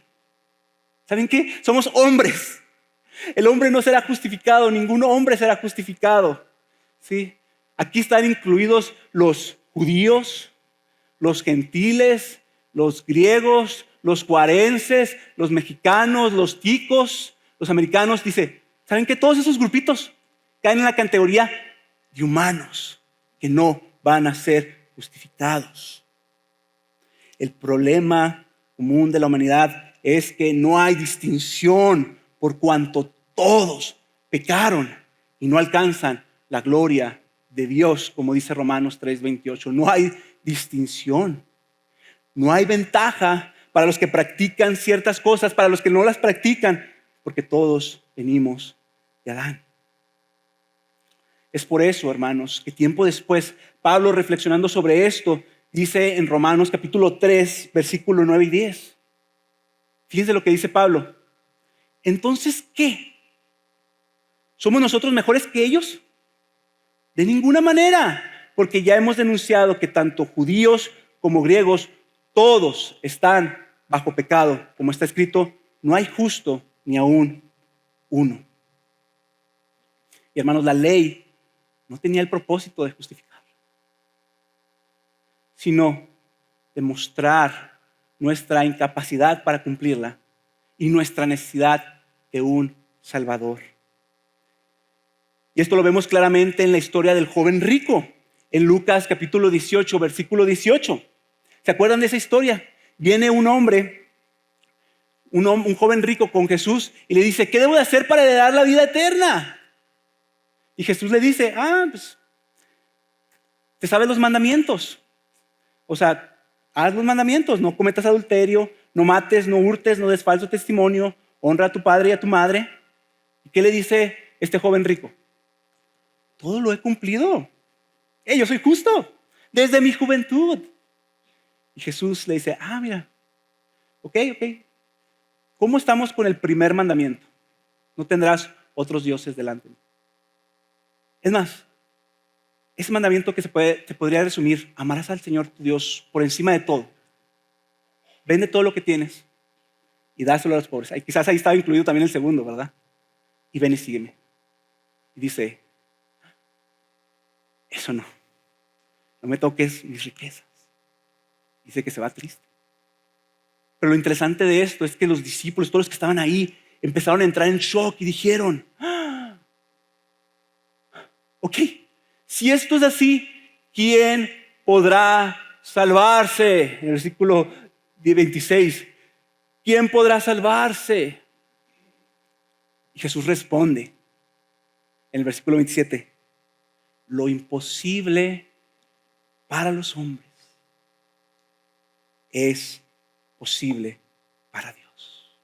¿Saben qué? Somos hombres. El hombre no será justificado, ningún hombre será justificado. ¿Sí? Aquí están incluidos los judíos, los gentiles, los griegos, los cuarenses, los mexicanos, los ticos, los americanos. Dice, ¿saben qué? Todos esos grupitos caen en la categoría de humanos que no van a ser justificados. El problema común de la humanidad es que no hay distinción por cuanto todos pecaron y no alcanzan la gloria de Dios, como dice Romanos 3:28. No hay distinción. No hay ventaja para los que practican ciertas cosas, para los que no las practican, porque todos venimos de Adán. Es por eso, hermanos, que tiempo después, Pablo, reflexionando sobre esto, dice en Romanos capítulo 3, versículo 9 y 10. Fíjense lo que dice Pablo. Entonces, ¿qué? ¿Somos nosotros mejores que ellos? De ninguna manera, porque ya hemos denunciado que tanto judíos como griegos, todos están bajo pecado. Como está escrito, no hay justo ni aún uno. Y hermanos, la ley no tenía el propósito de justificar, sino de mostrar nuestra incapacidad para cumplirla y nuestra necesidad de un Salvador. Y esto lo vemos claramente en la historia del joven rico, en Lucas capítulo 18, versículo 18. ¿Se acuerdan de esa historia? Viene un hombre, un joven rico con Jesús y le dice, ¿qué debo de hacer para heredar la vida eterna? Y Jesús le dice, pues, ¿te sabes los mandamientos? O sea, haz los mandamientos, no cometas adulterio, no mates, no hurtes, no des falso testimonio, honra a tu padre y a tu madre. ¿Y qué le dice este joven rico? Todo lo he cumplido. Yo soy justo desde mi juventud. Y Jesús le dice, mira, ok. ¿Cómo estamos con el primer mandamiento? No tendrás otros dioses delante de mí. Es más, ese mandamiento que se podría resumir, amarás al Señor tu Dios por encima de todo. Vende todo lo que tienes y dáselo a los pobres. Quizás ahí estaba incluido también el segundo, ¿verdad? Y ven y sígueme. Y dice, eso no me toques mis riquezas. Dice que se va triste. Pero lo interesante de esto es que los discípulos, todos los que estaban ahí, empezaron a entrar en shock y dijeron, ok, si esto es así, ¿quién podrá salvarse? En el versículo 26, ¿quién podrá salvarse? Y Jesús responde en el versículo 27, lo imposible para los hombres es posible para Dios.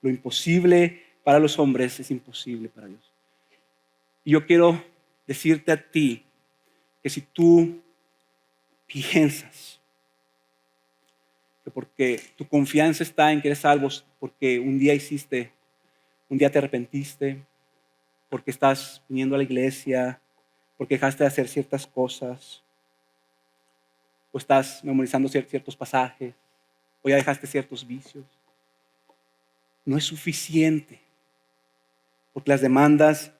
Lo imposible para los hombres es imposible para Dios. Y yo quiero decirte a ti que si tú piensas que porque tu confianza está en que eres salvo, porque un día te arrepentiste, porque estás viniendo a la iglesia, porque dejaste de hacer ciertas cosas, o estás memorizando ciertos pasajes, o ya dejaste ciertos vicios, no es suficiente, porque las demandas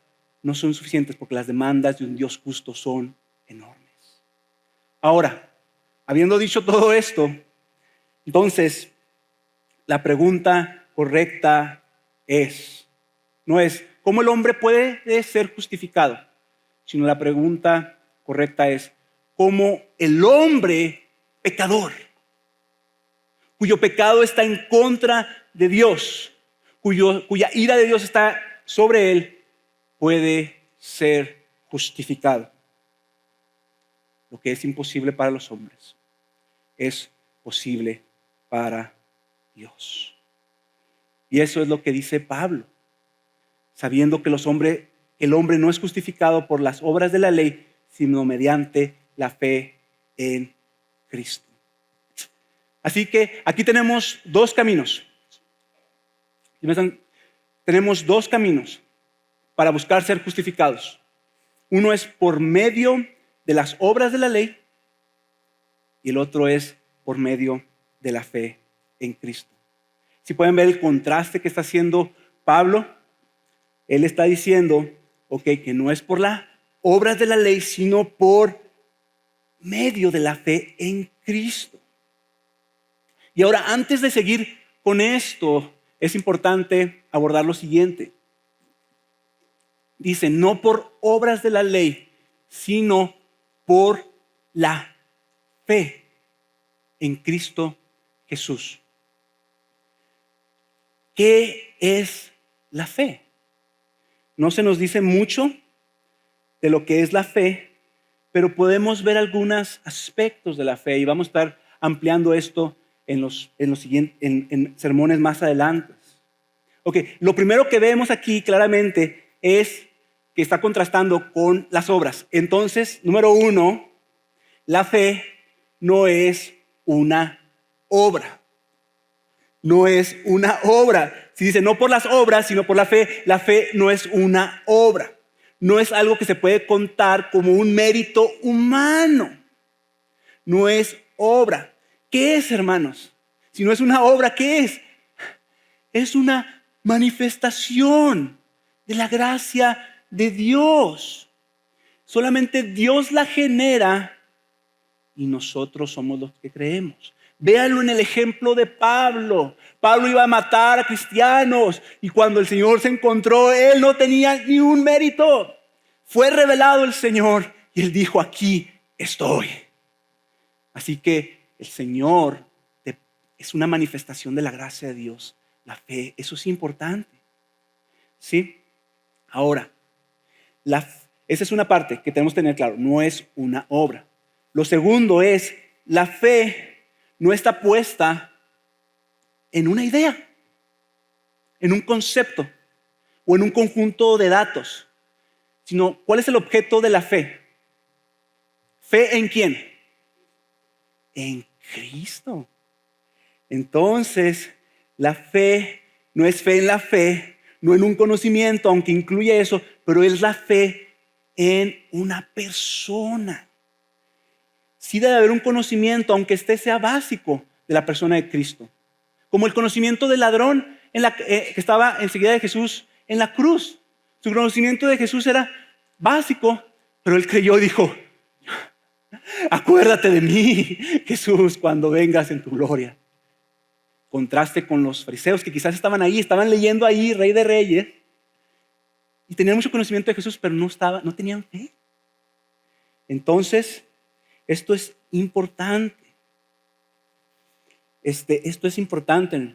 no son suficientes, porque las demandas de un Dios justo son enormes. Ahora, habiendo dicho todo esto, entonces la pregunta correcta no es ¿cómo el hombre puede ser justificado? Sino la pregunta correcta es ¿cómo el hombre pecador, cuyo pecado está en contra de Dios, cuya ira de Dios está sobre él, puede ser justificado? Lo que es imposible para los hombres es posible para Dios. Y eso es lo que dice Pablo, sabiendo que el hombre no es justificado por las obras de la ley, sino mediante la fe en Cristo. Así que aquí tenemos dos caminos. Tenemos dos caminos para buscar ser justificados. Uno es por medio de las obras de la ley y el otro es por medio de la fe en Cristo. Si pueden ver el contraste que está haciendo Pablo, él está diciendo, que no es por las obras de la ley, sino por medio de la fe en Cristo. Y ahora, antes de seguir con esto, es importante abordar lo siguiente. Dice, no por obras de la ley, sino por la fe en Cristo Jesús. ¿Qué es la fe? No se nos dice mucho de lo que es la fe, pero podemos ver algunos aspectos de la fe y vamos a estar ampliando esto en sermones más adelante. Lo primero que vemos aquí claramente es que está contrastando con las obras. Entonces, número uno, la fe no es una obra. No es una obra. Si dice no por las obras, sino por la fe no es una obra. No es algo que se puede contar como un mérito humano. No es obra. ¿Qué es, hermanos? Si no es una obra, ¿qué es? Es una manifestación de la gracia de Dios. Solamente Dios la genera y nosotros somos los que creemos. Véanlo en el ejemplo de Pablo. Pablo iba a matar a cristianos y cuando el Señor se encontró, él no tenía ni un mérito. Fue revelado el Señor y él dijo, aquí estoy. Así que el Señor es una manifestación de la gracia de Dios. La fe, eso es importante. ¿Sí? Ahora, esa es una parte que tenemos que tener claro. No es una obra. Lo segundo es, la fe no está puesta en una idea, en un concepto o en un conjunto de datos, sino ¿cuál es el objeto de la fe? ¿Fe en quién? En Cristo. Entonces, la fe no es fe en la fe, no en un conocimiento, aunque incluye eso, pero es la fe en una persona. Sí debe haber un conocimiento, aunque sea básico, de la persona de Cristo. Como el conocimiento del ladrón que estaba enseguida de Jesús en la cruz. Su conocimiento de Jesús era básico, pero él creyó y dijo, acuérdate de mí, Jesús, cuando vengas en tu gloria. Contraste con los fariseos que quizás estaban leyendo ahí, Rey de Reyes, y tenían mucho conocimiento de Jesús, pero no tenían fe. Entonces, esto es importante. Esto es importante.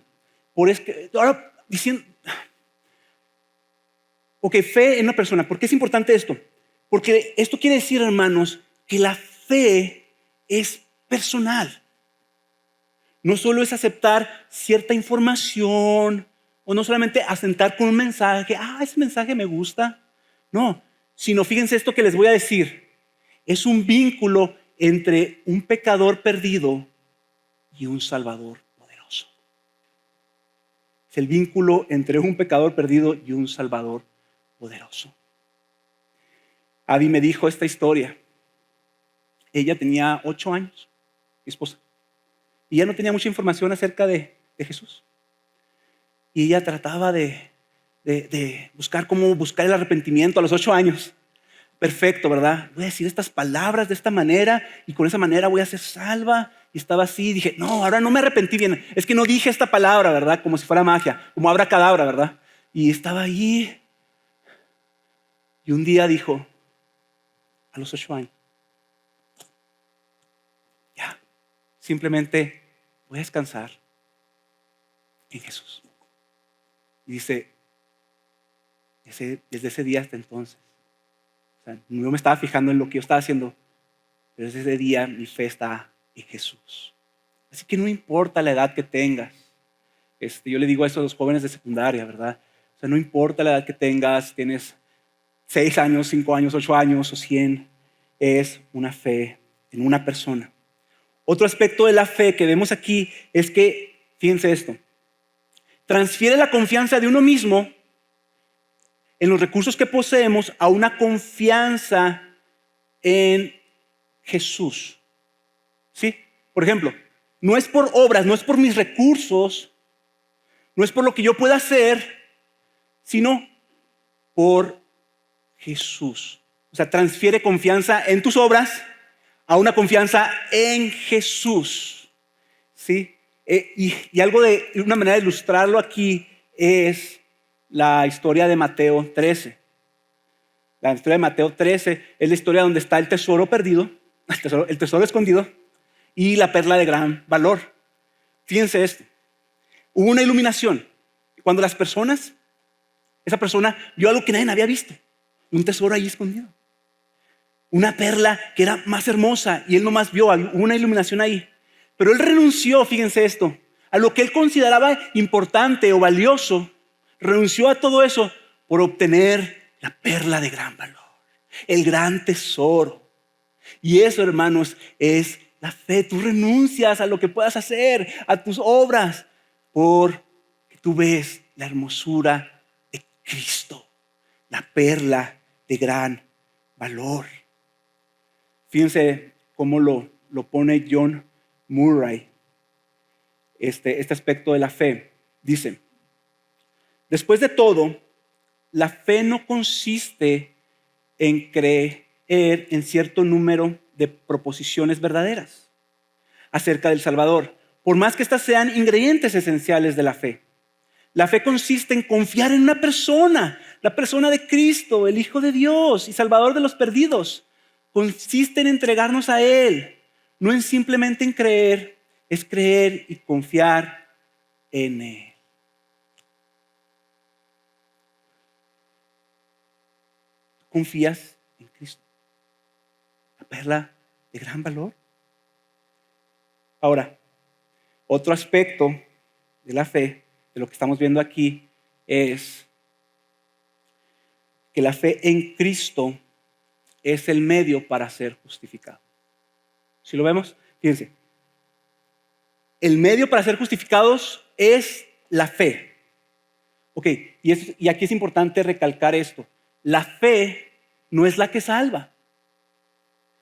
Por eso ahora diciendo, fe en una persona. ¿Por qué es importante esto? Porque esto quiere decir, hermanos, que la fe es personal. No solo es aceptar cierta información o no solamente asentar con un mensaje. Ese mensaje me gusta. No, sino fíjense esto que les voy a decir. Es un vínculo entre un pecador perdido y un Salvador poderoso. Es el vínculo entre un pecador perdido y un Salvador poderoso. Abby me dijo esta historia. Ella tenía 8 años, mi esposa, y ella no tenía mucha información acerca de Jesús. Y ella trataba de buscar cómo buscar el arrepentimiento a los 8 años. Perfecto, ¿verdad? Voy a decir estas palabras de esta manera y con esa manera voy a ser salva. Y estaba así, dije, no, ahora no me arrepentí bien. Es que no dije esta palabra, ¿verdad? Como si fuera magia, como abracadabra, ¿verdad? Y estaba ahí. Y un día dijo, a los 8 años, ya, simplemente voy a descansar en Jesús. Y dice, desde ese día hasta entonces, no me estaba fijando en lo que yo estaba haciendo, pero desde ese día mi fe está en Jesús. Así que no importa la edad que tengas, Yo le digo eso a los jóvenes de secundaria, ¿verdad? O sea, no importa la edad que tengas, tienes 6 años, 5 años, 8 años o 100, es una fe en una persona. Otro aspecto de la fe que vemos aquí es que, fíjense esto, transfiere la confianza de uno mismo en los recursos que poseemos a una confianza en Jesús. ¿Sí? Por ejemplo, no es por obras, no es por mis recursos, no es por lo que yo pueda hacer, sino por Jesús. O sea, transfiere confianza en tus obras a una confianza en Jesús. ¿Sí? Y algo de una manera de ilustrarlo aquí es la historia de Mateo 13. La historia de Mateo 13 es la historia donde está el tesoro perdido, el tesoro escondido y la perla de gran valor. Fíjense esto. Hubo una iluminación. Cuando esa persona vio algo que nadie había visto. Un tesoro ahí escondido. Una perla que era más hermosa y él nomás vio una iluminación ahí. Pero él renunció, fíjense esto, a lo que él consideraba importante o valioso. Renunció a todo eso por obtener la perla de gran valor, el gran tesoro. Y eso, hermanos, es la fe. Tú renuncias a lo que puedas hacer, a tus obras, porque tú ves la hermosura de Cristo, la perla de gran valor. Fíjense cómo lo pone John Murray, este aspecto de la fe. Dice, después de todo, la fe no consiste en creer en cierto número de proposiciones verdaderas acerca del Salvador, por más que estas sean ingredientes esenciales de la fe. La fe consiste en confiar en una persona, la persona de Cristo, el Hijo de Dios y Salvador de los perdidos. Consiste en entregarnos a Él, no en simplemente en creer, es creer y confiar en Él. ¿Confías en Cristo? La perla de gran valor. Ahora, otro aspecto de la fe, de lo que estamos viendo aquí, es que la fe en Cristo es el medio para ser justificado. ¿Sí lo vemos? Fíjense. El medio para ser justificados es la fe. Ok, y aquí es importante recalcar esto. La fe no es la que salva,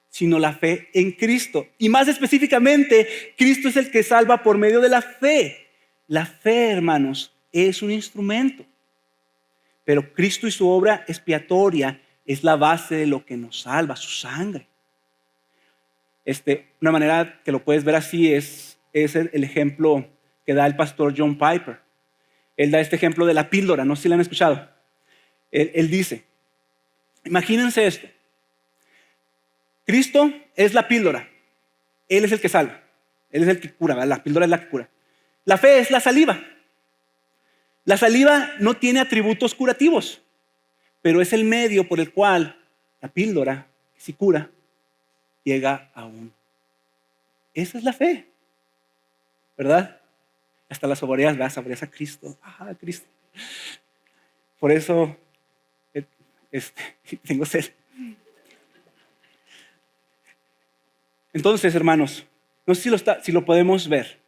sino la fe en Cristo. Y más específicamente, Cristo es el que salva por medio de la fe. La fe, hermanos, es un instrumento. Pero Cristo y su obra expiatoria es la base de lo que nos salva, su sangre. Una manera que lo puedes ver así es el ejemplo que da el pastor John Piper. Él da este ejemplo de la píldora, no sé si lo han escuchado. Él dice, imagínense esto. Cristo es la píldora. Él es el que salva. Él es el que cura, ¿verdad? La píldora es la que cura. La fe es la saliva. La saliva no tiene atributos curativos, pero es el medio por el cual la píldora, que sí cura, llega a uno. Esa es la fe, ¿verdad? Hasta las saboreas, ¿verdad? Saboreas a Cristo. Cristo. Por eso tengo sed. Entonces, hermanos, no sé si lo podemos ver.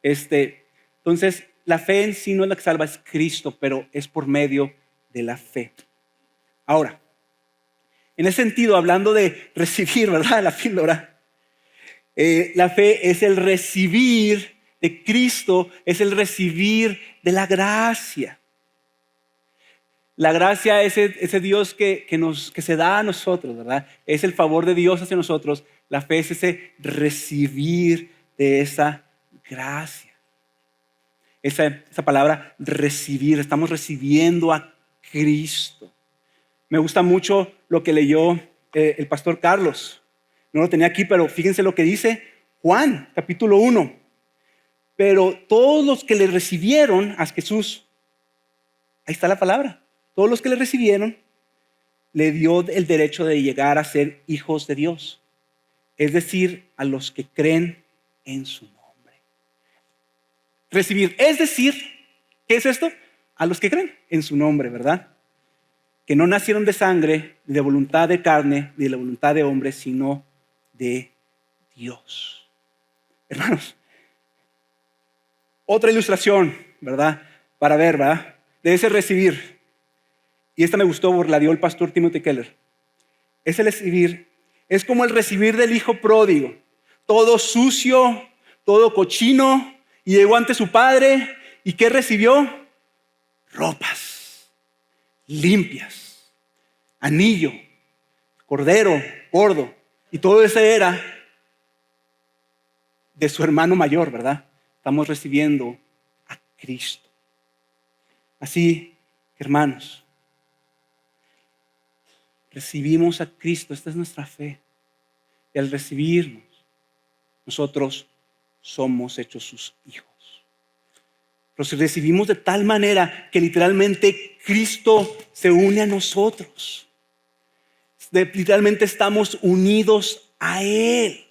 Entonces, la fe en sí no es la que salva, es Cristo, pero es por medio de la fe. Ahora, en ese sentido, hablando de recibir, ¿verdad? La píldora, la fe es el recibir de Cristo, es el recibir de la gracia. La gracia es ese Dios que se da a nosotros, ¿verdad? Es el favor de Dios hacia nosotros. La fe es ese recibir de esa gracia. Esa palabra recibir, estamos recibiendo a Cristo. Me gusta mucho lo que leyó el pastor Carlos. No lo tenía aquí, pero fíjense lo que dice Juan, capítulo 1. Pero todos los que le recibieron a Jesús, ahí está la palabra. Todos los que le recibieron, le dio el derecho de llegar a ser hijos de Dios. Es decir, a los que creen en su nombre. recibir. Es decir, ¿qué es esto? A los que creen en su nombre, ¿verdad? Que no nacieron de sangre, ni de voluntad de carne, ni de la voluntad de hombre, sino de Dios. Hermanos, otra ilustración, ¿verdad? Para ver, ¿verdad? De ese recibir. Y esta me gustó porque la dio el pastor Timothy Keller. Ese recibir es como el recibir del hijo pródigo. Todo sucio, todo cochino, y llegó ante su padre. ¿Y qué recibió? Ropas limpias, anillo, cordero, gordo. Y todo eso era de su hermano mayor, ¿verdad? Estamos recibiendo a Cristo. Así, hermanos, recibimos a Cristo. Esta es nuestra fe. Y al recibirnos, nosotros somos hechos sus hijos. Los recibimos de tal manera que literalmente Cristo se une a nosotros. Literalmente estamos unidos a Él.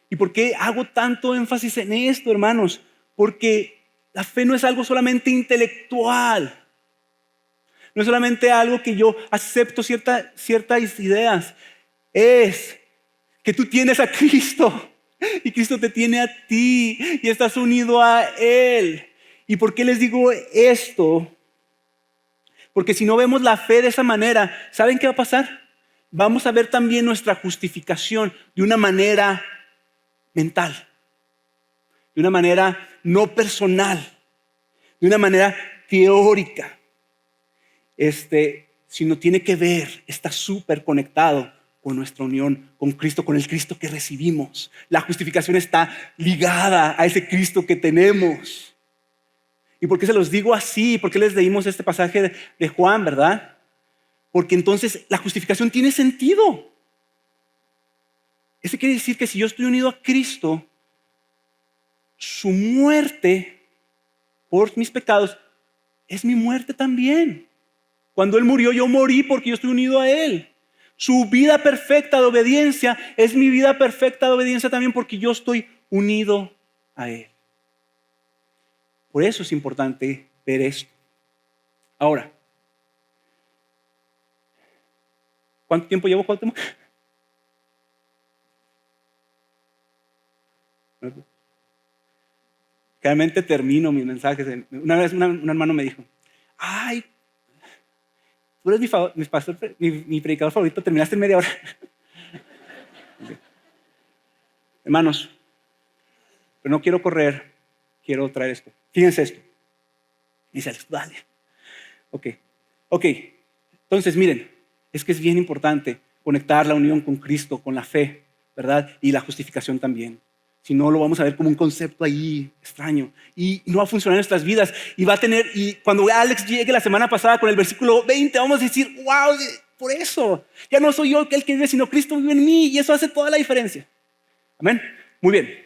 ¿Y por qué hago tanto énfasis en esto, hermanos? Porque la fe no es algo solamente intelectual. No es solamente algo que yo acepto ciertas ideas. Es que tú tienes a Cristo y Cristo te tiene a ti y estás unido a Él. ¿Y por qué les digo esto? Porque si no vemos la fe de esa manera, ¿saben qué va a pasar? Vamos a ver también nuestra justificación de una manera mental, de una manera no personal, de una manera teórica. Sino tiene que ver, está súper conectado con nuestra unión con Cristo, con el Cristo que recibimos. La justificación está ligada a ese Cristo que tenemos. ¿Y por qué se los digo así? ¿Por qué les leímos este pasaje de Juan, verdad? Porque entonces la justificación tiene sentido. Eso quiere decir que si yo estoy unido a Cristo, su muerte por mis pecados es mi muerte también. Cuando Él murió, yo morí porque yo estoy unido a Él. Su vida perfecta de obediencia es mi vida perfecta de obediencia también porque yo estoy unido a Él. Por eso es importante ver esto. Ahora, ¿cuánto tiempo llevo, Cuauhtémoc? Realmente termino mis mensajes. Una vez un hermano me dijo, ay, tú eres mi predicador favorito, terminaste en media hora. Okay. Hermanos, pero no quiero correr, quiero traer esto. Fíjense esto. Dice Alex, dale. Ok. Entonces, miren, es que es bien importante conectar la unión con Cristo, con la fe, ¿verdad? Y la justificación también. Si no, lo vamos a ver como un concepto ahí extraño. Y no va a funcionar en nuestras vidas. Y cuando Alex llegue la semana pasada con el versículo 20, vamos a decir, wow, por eso. Ya no soy yo el que vive, sino Cristo vive en mí. Y eso hace toda la diferencia. Amén. Muy bien.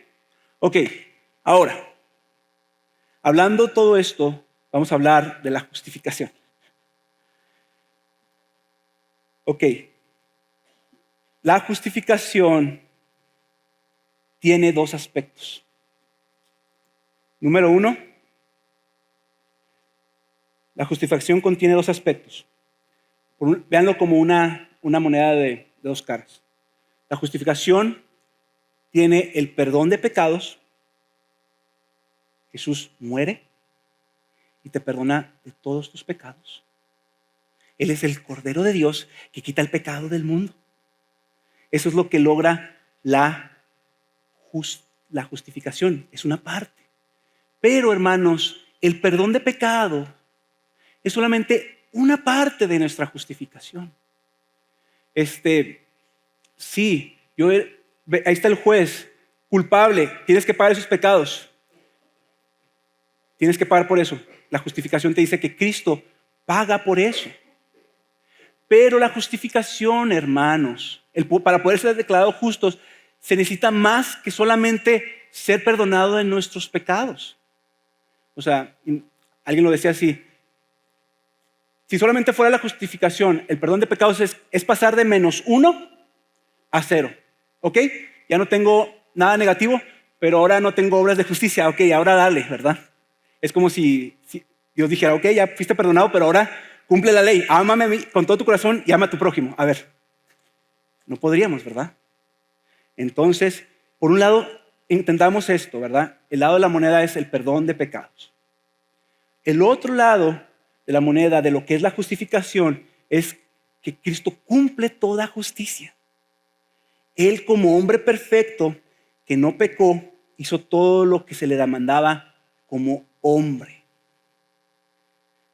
Ok, ahora, hablando todo esto, vamos a hablar de la justificación. Ok, la justificación tiene dos aspectos. Número uno, la justificación contiene dos aspectos. Véanlo como una moneda de dos caras. La justificación tiene el perdón de pecados. Jesús muere y te perdona de todos tus pecados. Él es el Cordero de Dios que quita el pecado del mundo. Eso es lo que logra la justificación. Es una parte. Pero, hermanos, el perdón de pecado es solamente una parte de nuestra justificación. Sí, ahí está el juez, culpable, tienes que pagar esos pecados. Tienes que pagar por eso. La justificación te dice que Cristo paga por eso. Pero la justificación, hermanos, para poder ser declarados justos, se necesita más que solamente ser perdonado de nuestros pecados. O sea, alguien lo decía así. Si solamente fuera la justificación, el perdón de pecados es pasar de -1 a 0. ¿Ok? Ya no tengo nada negativo. pero ahora no tengo obras de justicia. Ok, ahora dale, ¿verdad? Es como si Dios dijera, ok, ya fuiste perdonado, pero ahora cumple la ley. Ámame a mí con todo tu corazón y ama a tu prójimo. A ver, no podríamos, ¿verdad? Entonces, por un lado, intentamos esto, ¿verdad? El lado de la moneda es el perdón de pecados. El otro lado de la moneda, de lo que es la justificación, es que Cristo cumple toda justicia. Él, como hombre perfecto que no pecó, hizo todo lo que se le demandaba como hombre.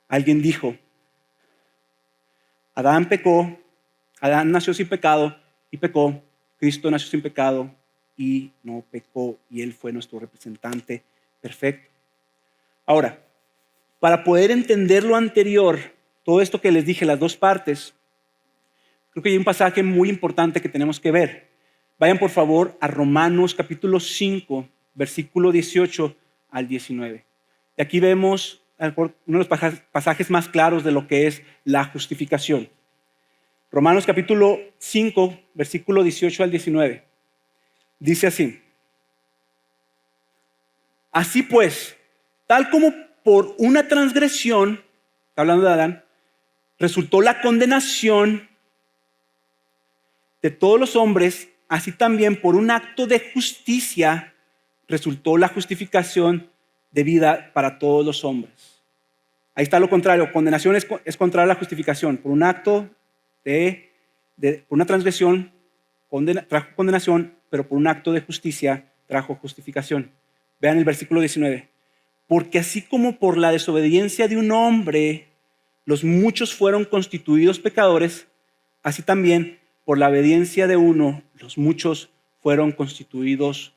Alguien dijo, Adán pecó, Adán nació sin pecado y pecó. Cristo nació sin pecado y no pecó, y Él fue nuestro representante perfecto. Ahora, para poder entender lo anterior, todo esto que les dije, las dos partes, creo que hay un pasaje muy importante que tenemos que ver. Vayan por favor a Romanos capítulo 5, versículo 18 al 19. Y aquí vemos uno de los pasajes más claros de lo que es la justificación. Romanos capítulo 5, versículo 18 al 19. Dice así: así pues, tal como por una transgresión, está hablando de Adán, resultó la condenación de todos los hombres, así también por un acto de justicia resultó la justificación de vida para todos los hombres. Ahí está lo contrario, condenación es contrario a la justificación. Por un acto por una transgresión trajo condenación, pero por un acto de justicia trajo justificación. Vean el versículo 19. Porque así como por la desobediencia de un hombre los muchos fueron constituidos pecadores, así también por la obediencia de uno los muchos fueron constituidos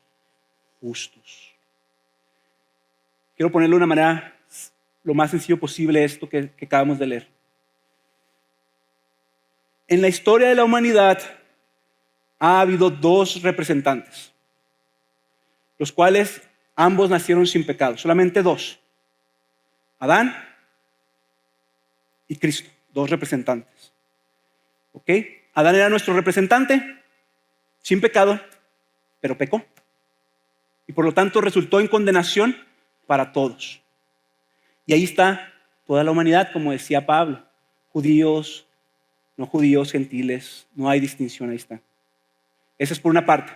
justos. Quiero ponerlo de una manera lo más sencillo posible esto que acabamos de leer. En la historia de la humanidad ha habido dos representantes, los cuales ambos nacieron sin pecado, solamente dos: Adán y Cristo, dos representantes. ¿Ok? Adán era nuestro representante, sin pecado, pero pecó. Y por lo tanto resultó en condenación para todos. Y ahí está toda la humanidad, como decía Pablo. Judíos, no judíos, gentiles, no hay distinción, ahí está. Esa es por una parte.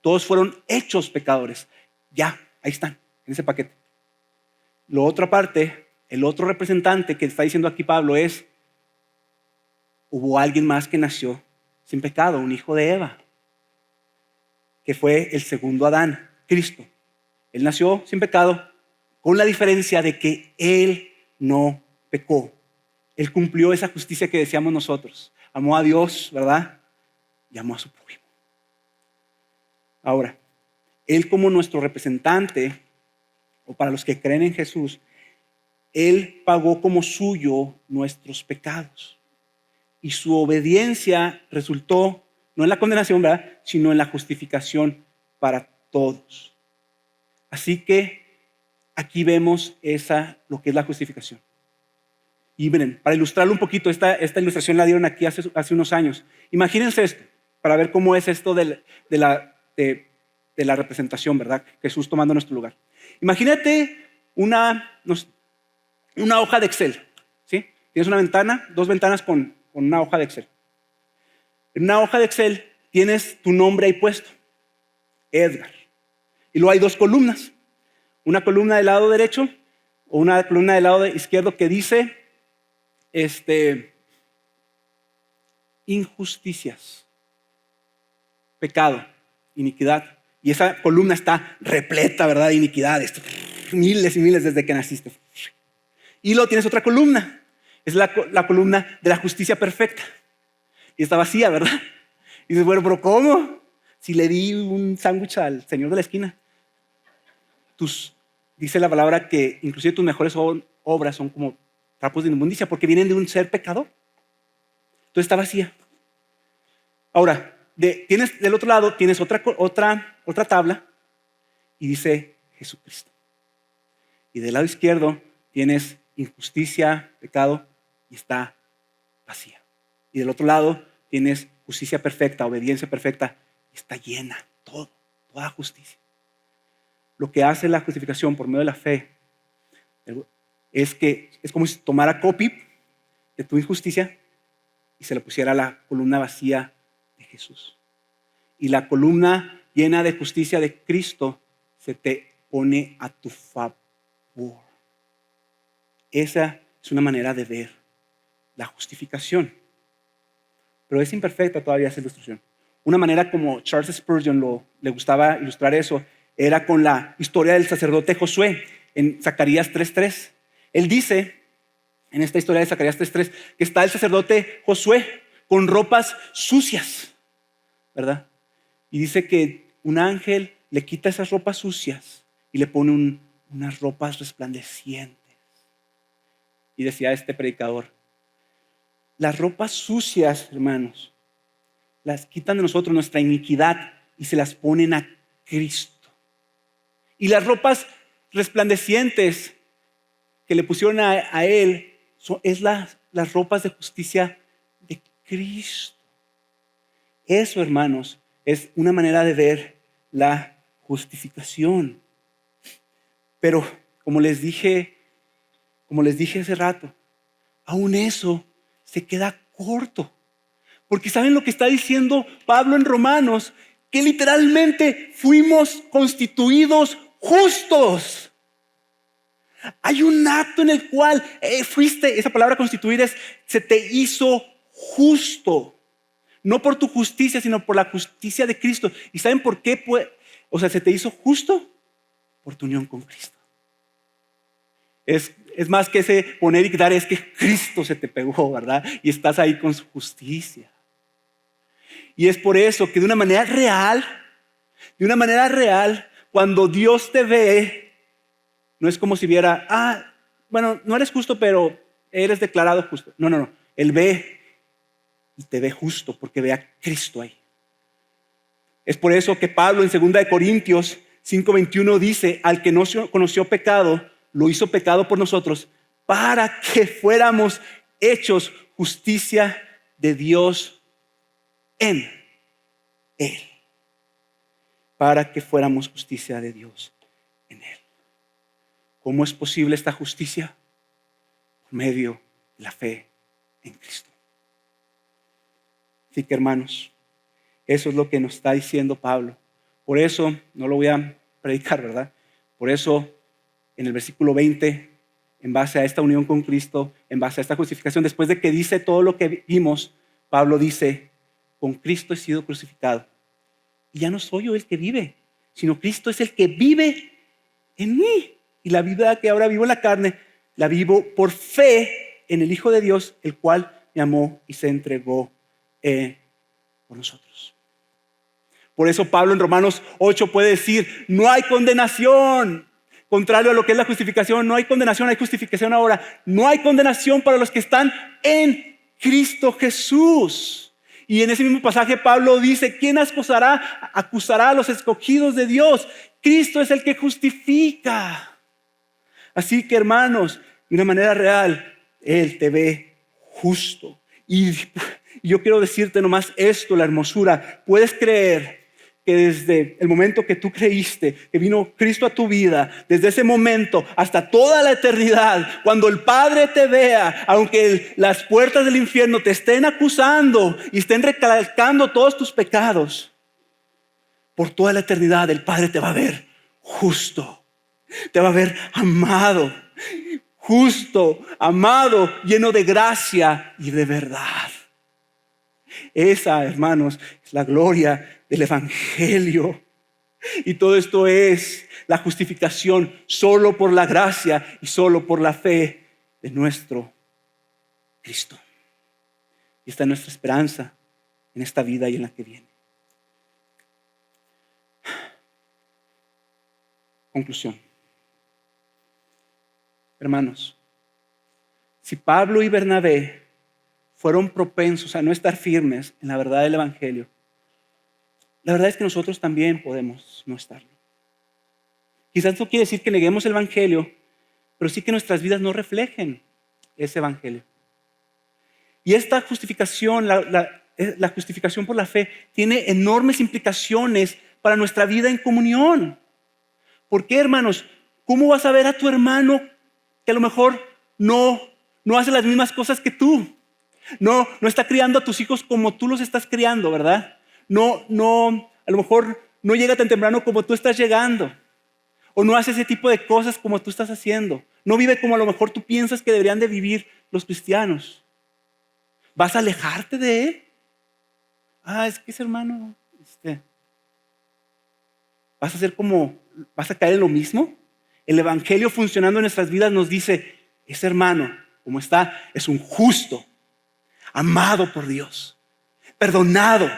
Todos fueron hechos pecadores. Ya, ahí están, en ese paquete. La otra parte, el otro representante que está diciendo aquí Pablo es: hubo alguien más que nació sin pecado, un hijo de Eva, que fue el segundo Adán, Cristo. Él nació sin pecado, con la diferencia de que Él no pecó. Él cumplió esa justicia que decíamos nosotros. Amó a Dios, ¿verdad? Y amó a su prójimo. Ahora, Él como nuestro representante, o para los que creen en Jesús, Él pagó como suyo nuestros pecados. Y su obediencia resultó no en la condenación, ¿verdad?, sino en la justificación para todos. Así que aquí vemos lo que es la justificación. Y miren, para ilustrarlo un poquito, esta ilustración la dieron aquí hace unos años. Imagínense esto, para ver cómo es esto de la representación, ¿verdad? Jesús tomando nuestro lugar. Imagínate una hoja de Excel, ¿sí? Tienes una ventana, dos ventanas con una hoja de Excel. En una hoja de Excel tienes tu nombre ahí puesto, Edgar. Y luego hay dos columnas. Una columna del lado derecho o una columna del lado izquierdo que dice injusticias, pecado, iniquidad. Y esa columna está repleta, ¿verdad?, de iniquidades. Miles y miles desde que naciste. Y luego tienes otra columna. Es la columna de la justicia perfecta. Y está vacía, ¿verdad? Y dices, bueno, pero ¿cómo? Si le di un sándwich al señor de la esquina. Dice la palabra que inclusive tus mejores obras son como trapos de inmundicia porque vienen de un ser pecador. Entonces está vacía. Ahora, del otro lado tienes otra tabla y dice Jesucristo. Y del lado izquierdo tienes injusticia, pecado, y está vacía. Y del otro lado tienes justicia perfecta, obediencia perfecta, y está llena, toda justicia. lo que hace la justificación por medio de la fe es que es como si tomara copy de tu injusticia y se le pusiera a la columna vacía de Jesús. Y la columna llena de justicia de Cristo se te pone a tu favor. Esa es una manera de ver la justificación. Pero es imperfecta todavía esa ilustración. Una manera como Charles Spurgeon le gustaba ilustrar eso era con la historia del sacerdote Josué en Zacarías 3:3. Él dice en esta historia de Zacarías 3:3 que está el sacerdote Josué con ropas sucias, ¿verdad? Y dice que un ángel le quita esas ropas sucias y le pone unas ropas resplandecientes. Y decía este predicador, las ropas sucias, hermanos, las quitan de nosotros nuestra iniquidad y se las ponen a Cristo. Y las ropas resplandecientes que le pusieron a Él es las ropas de justicia de Cristo. Eso, hermanos, es una manera de ver la justificación. Pero como les dije hace rato, aún eso se queda corto. Porque ¿saben lo que está diciendo Pablo en Romanos? Que literalmente fuimos constituidos justos. Hay un acto en el cual esa palabra constituir se te hizo justo. No por tu justicia, sino por la justicia de Cristo. ¿Y saben por qué? Se te hizo justo por tu unión con Cristo. Es más que ese poner y quitar, es que Cristo se te pegó, ¿verdad? Y estás ahí con su justicia. Y es por eso que de una manera real, cuando Dios te ve, no es como si viera, no eres justo, pero eres declarado justo. No. Él ve y te ve justo porque ve a Cristo ahí. Es por eso que Pablo en 2 Corintios 5:21 dice, al que no conoció pecado, lo hizo pecado por nosotros para que fuéramos hechos justicia de Dios en Él. Para que fuéramos justicia de Dios en Él. ¿Cómo es posible esta justicia? Por medio de la fe en Cristo. Así que, hermanos, eso es lo que nos está diciendo Pablo. Por eso, no lo voy a predicar, ¿verdad? Por eso, en el versículo 20, en base a esta unión con Cristo, en base a esta justificación, después de que dice todo lo que vimos, Pablo dice, con Cristo he sido crucificado. Y ya no soy yo el que vive, sino Cristo es el que vive en mí. Y la vida que ahora vivo en la carne, la vivo por fe en el Hijo de Dios, el cual me amó y se entregó por nosotros. Por eso Pablo en Romanos 8 puede decir, no hay condenación. Contrario a lo que es la justificación, no hay condenación, hay justificación ahora. No hay condenación para los que están en Cristo Jesús. Y en ese mismo pasaje Pablo dice, ¿quién acusará a los escogidos de Dios? Cristo es el que justifica. Así que, hermanos, de una manera real, Él te ve justo. Y yo quiero decirte nomás esto, la hermosura. ¿Puedes creer que desde el momento que tú creíste, que vino Cristo a tu vida, desde ese momento hasta toda la eternidad, cuando el Padre te vea, aunque las puertas del infierno te estén acusando y estén recalcando todos tus pecados, por toda la eternidad el Padre te va a ver justo, te va a ver amado, justo, amado, lleno de gracia y de verdad? Esa, hermanos, es la gloria del Evangelio. Y todo esto es la justificación solo por la gracia y solo por la fe de nuestro Cristo. Y esta es nuestra esperanza en esta vida y en la que viene. Conclusión. Hermanos, si Pablo y Bernabé fueron propensos a no estar firmes en la verdad del Evangelio, la verdad es que nosotros también podemos no estarlo. Quizás no quiere decir que neguemos el Evangelio, pero sí que nuestras vidas no reflejen ese Evangelio. Y esta justificación, la justificación por la fe, tiene enormes implicaciones para nuestra vida en comunión. ¿Por qué, hermanos? ¿Cómo vas a ver a tu hermano que a lo mejor no hace las mismas cosas que tú? No está criando a tus hijos como tú los estás criando, ¿verdad? A lo mejor no llega tan temprano como tú estás llegando. O no hace ese tipo de cosas como tú estás haciendo. No vive como a lo mejor tú piensas que deberían de vivir los cristianos. ¿Vas a alejarte de él? Es que ese hermano, ¿vas a caer en lo mismo? El evangelio funcionando en nuestras vidas nos dice, ese hermano, como está, es un justo, amado por Dios, perdonado,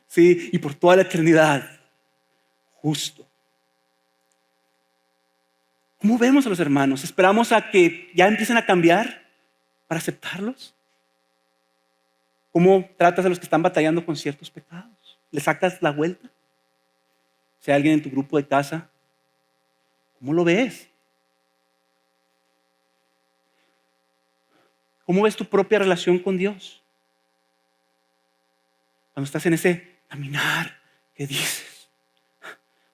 ¿sí? Y por toda la eternidad, justo. ¿Cómo vemos a los hermanos? ¿Esperamos a que ya empiecen a cambiar para aceptarlos? ¿Cómo tratas a los que están batallando con ciertos pecados? ¿Le sacas la vuelta? Si hay alguien en tu grupo de casa, ¿cómo lo ves? ¿Cómo ves tu propia relación con Dios? Cuando estás en ese caminar, ¿qué dices?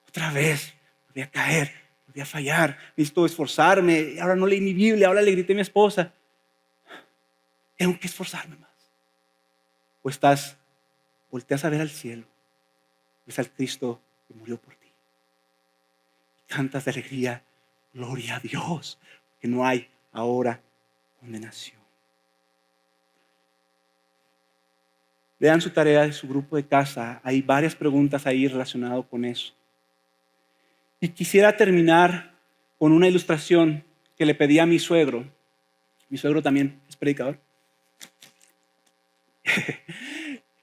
Otra vez, volví a caer, volví a fallar, necesito esforzarme, ahora no leí mi Biblia, ahora le grité a mi esposa. Tengo que esforzarme más. O volteas a ver al cielo, ves al Cristo que murió por ti. Y cantas de alegría, gloria a Dios, que no hay ahora condenación. Vean su tarea de su grupo de casa. Hay varias preguntas ahí relacionadas con eso. Y quisiera terminar con una ilustración que le pedí a mi suegro. Mi suegro también es predicador.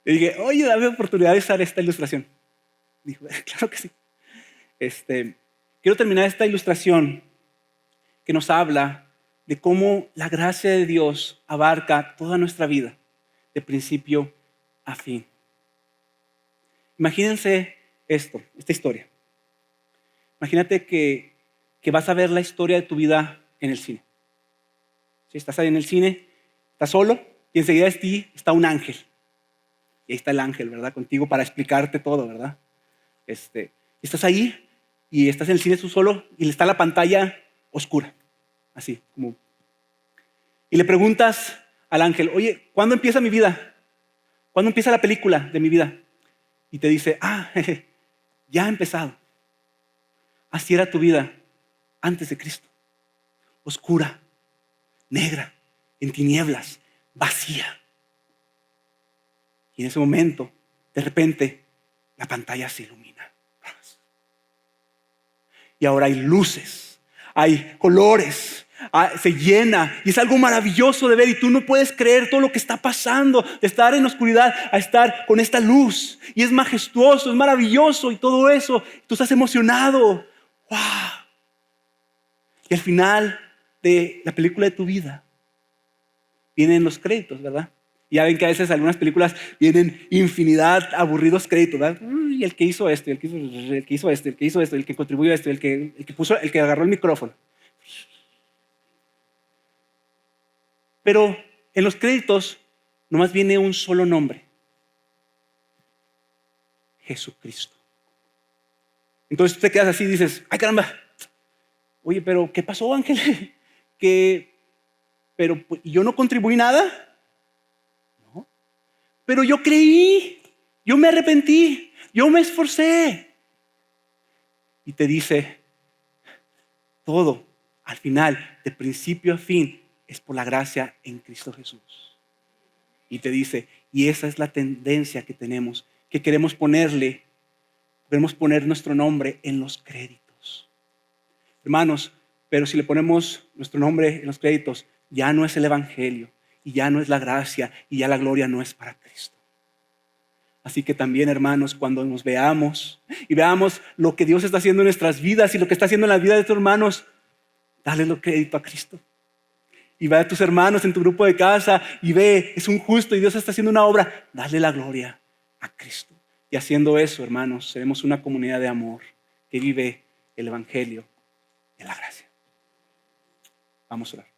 Le dije, oye, dame oportunidad de usar esta ilustración. Dijo, claro que sí. Quiero terminar esta ilustración que nos habla de cómo la gracia de Dios abarca toda nuestra vida, de principio a fin. Imagínense esta historia. Imagínate que vas a ver la historia de tu vida en el cine. Si estás ahí en el cine, estás solo y enseguida de ti está un ángel. Y ahí está el ángel, ¿verdad? Contigo para explicarte todo, ¿verdad? Estás ahí y estás en el cine tú solo y está la pantalla oscura, así como. Y le preguntas al ángel, oye, ¿cuándo empieza mi vida? ¿Cuándo empieza la película de mi vida? Y te dice, ya ha empezado. Así era tu vida antes de Cristo. Oscura, negra, en tinieblas, vacía. Y en ese momento, de repente, la pantalla se ilumina. Y ahora hay luces, hay colores, se llena y es algo maravilloso de ver y tú no puedes creer todo lo que está pasando, de estar en oscuridad a estar con esta luz y es majestuoso, es maravilloso y todo eso, tú estás emocionado. ¡Wow! Y al final de la película de tu vida vienen los créditos, ¿verdad? Y ya ven que a veces algunas películas vienen infinidad aburridos créditos, ¿verdad? Y el que hizo esto, el que hizo esto, el que hizo esto, el que contribuyó a esto, el que agarró el micrófono. Pero en los créditos nomás viene un solo nombre: Jesucristo. Entonces tú te quedas así y dices, ¡ay caramba! Oye, pero ¿qué pasó, Ángel? Pero yo no contribuí nada. No. Pero yo creí, yo me arrepentí, yo me esforcé. Y te dice, todo al final, de principio a fin, es por la gracia en Cristo Jesús. Y te dice, y esa es la tendencia que tenemos, que queremos poner nuestro nombre en los créditos. Hermanos, pero si le ponemos nuestro nombre en los créditos, ya no es el evangelio, y ya no es la gracia, y ya la gloria no es para Cristo. Así que también, hermanos, cuando nos veamos y veamos lo que Dios está haciendo en nuestras vidas y lo que está haciendo en la vida de tus hermanos, dale el crédito a Cristo. Y ve a tus hermanos en tu grupo de casa y ve, es un justo y Dios está haciendo una obra, dale la gloria a Cristo. Y haciendo eso, hermanos, seremos una comunidad de amor que vive el evangelio de la gracia. Vamos a orar.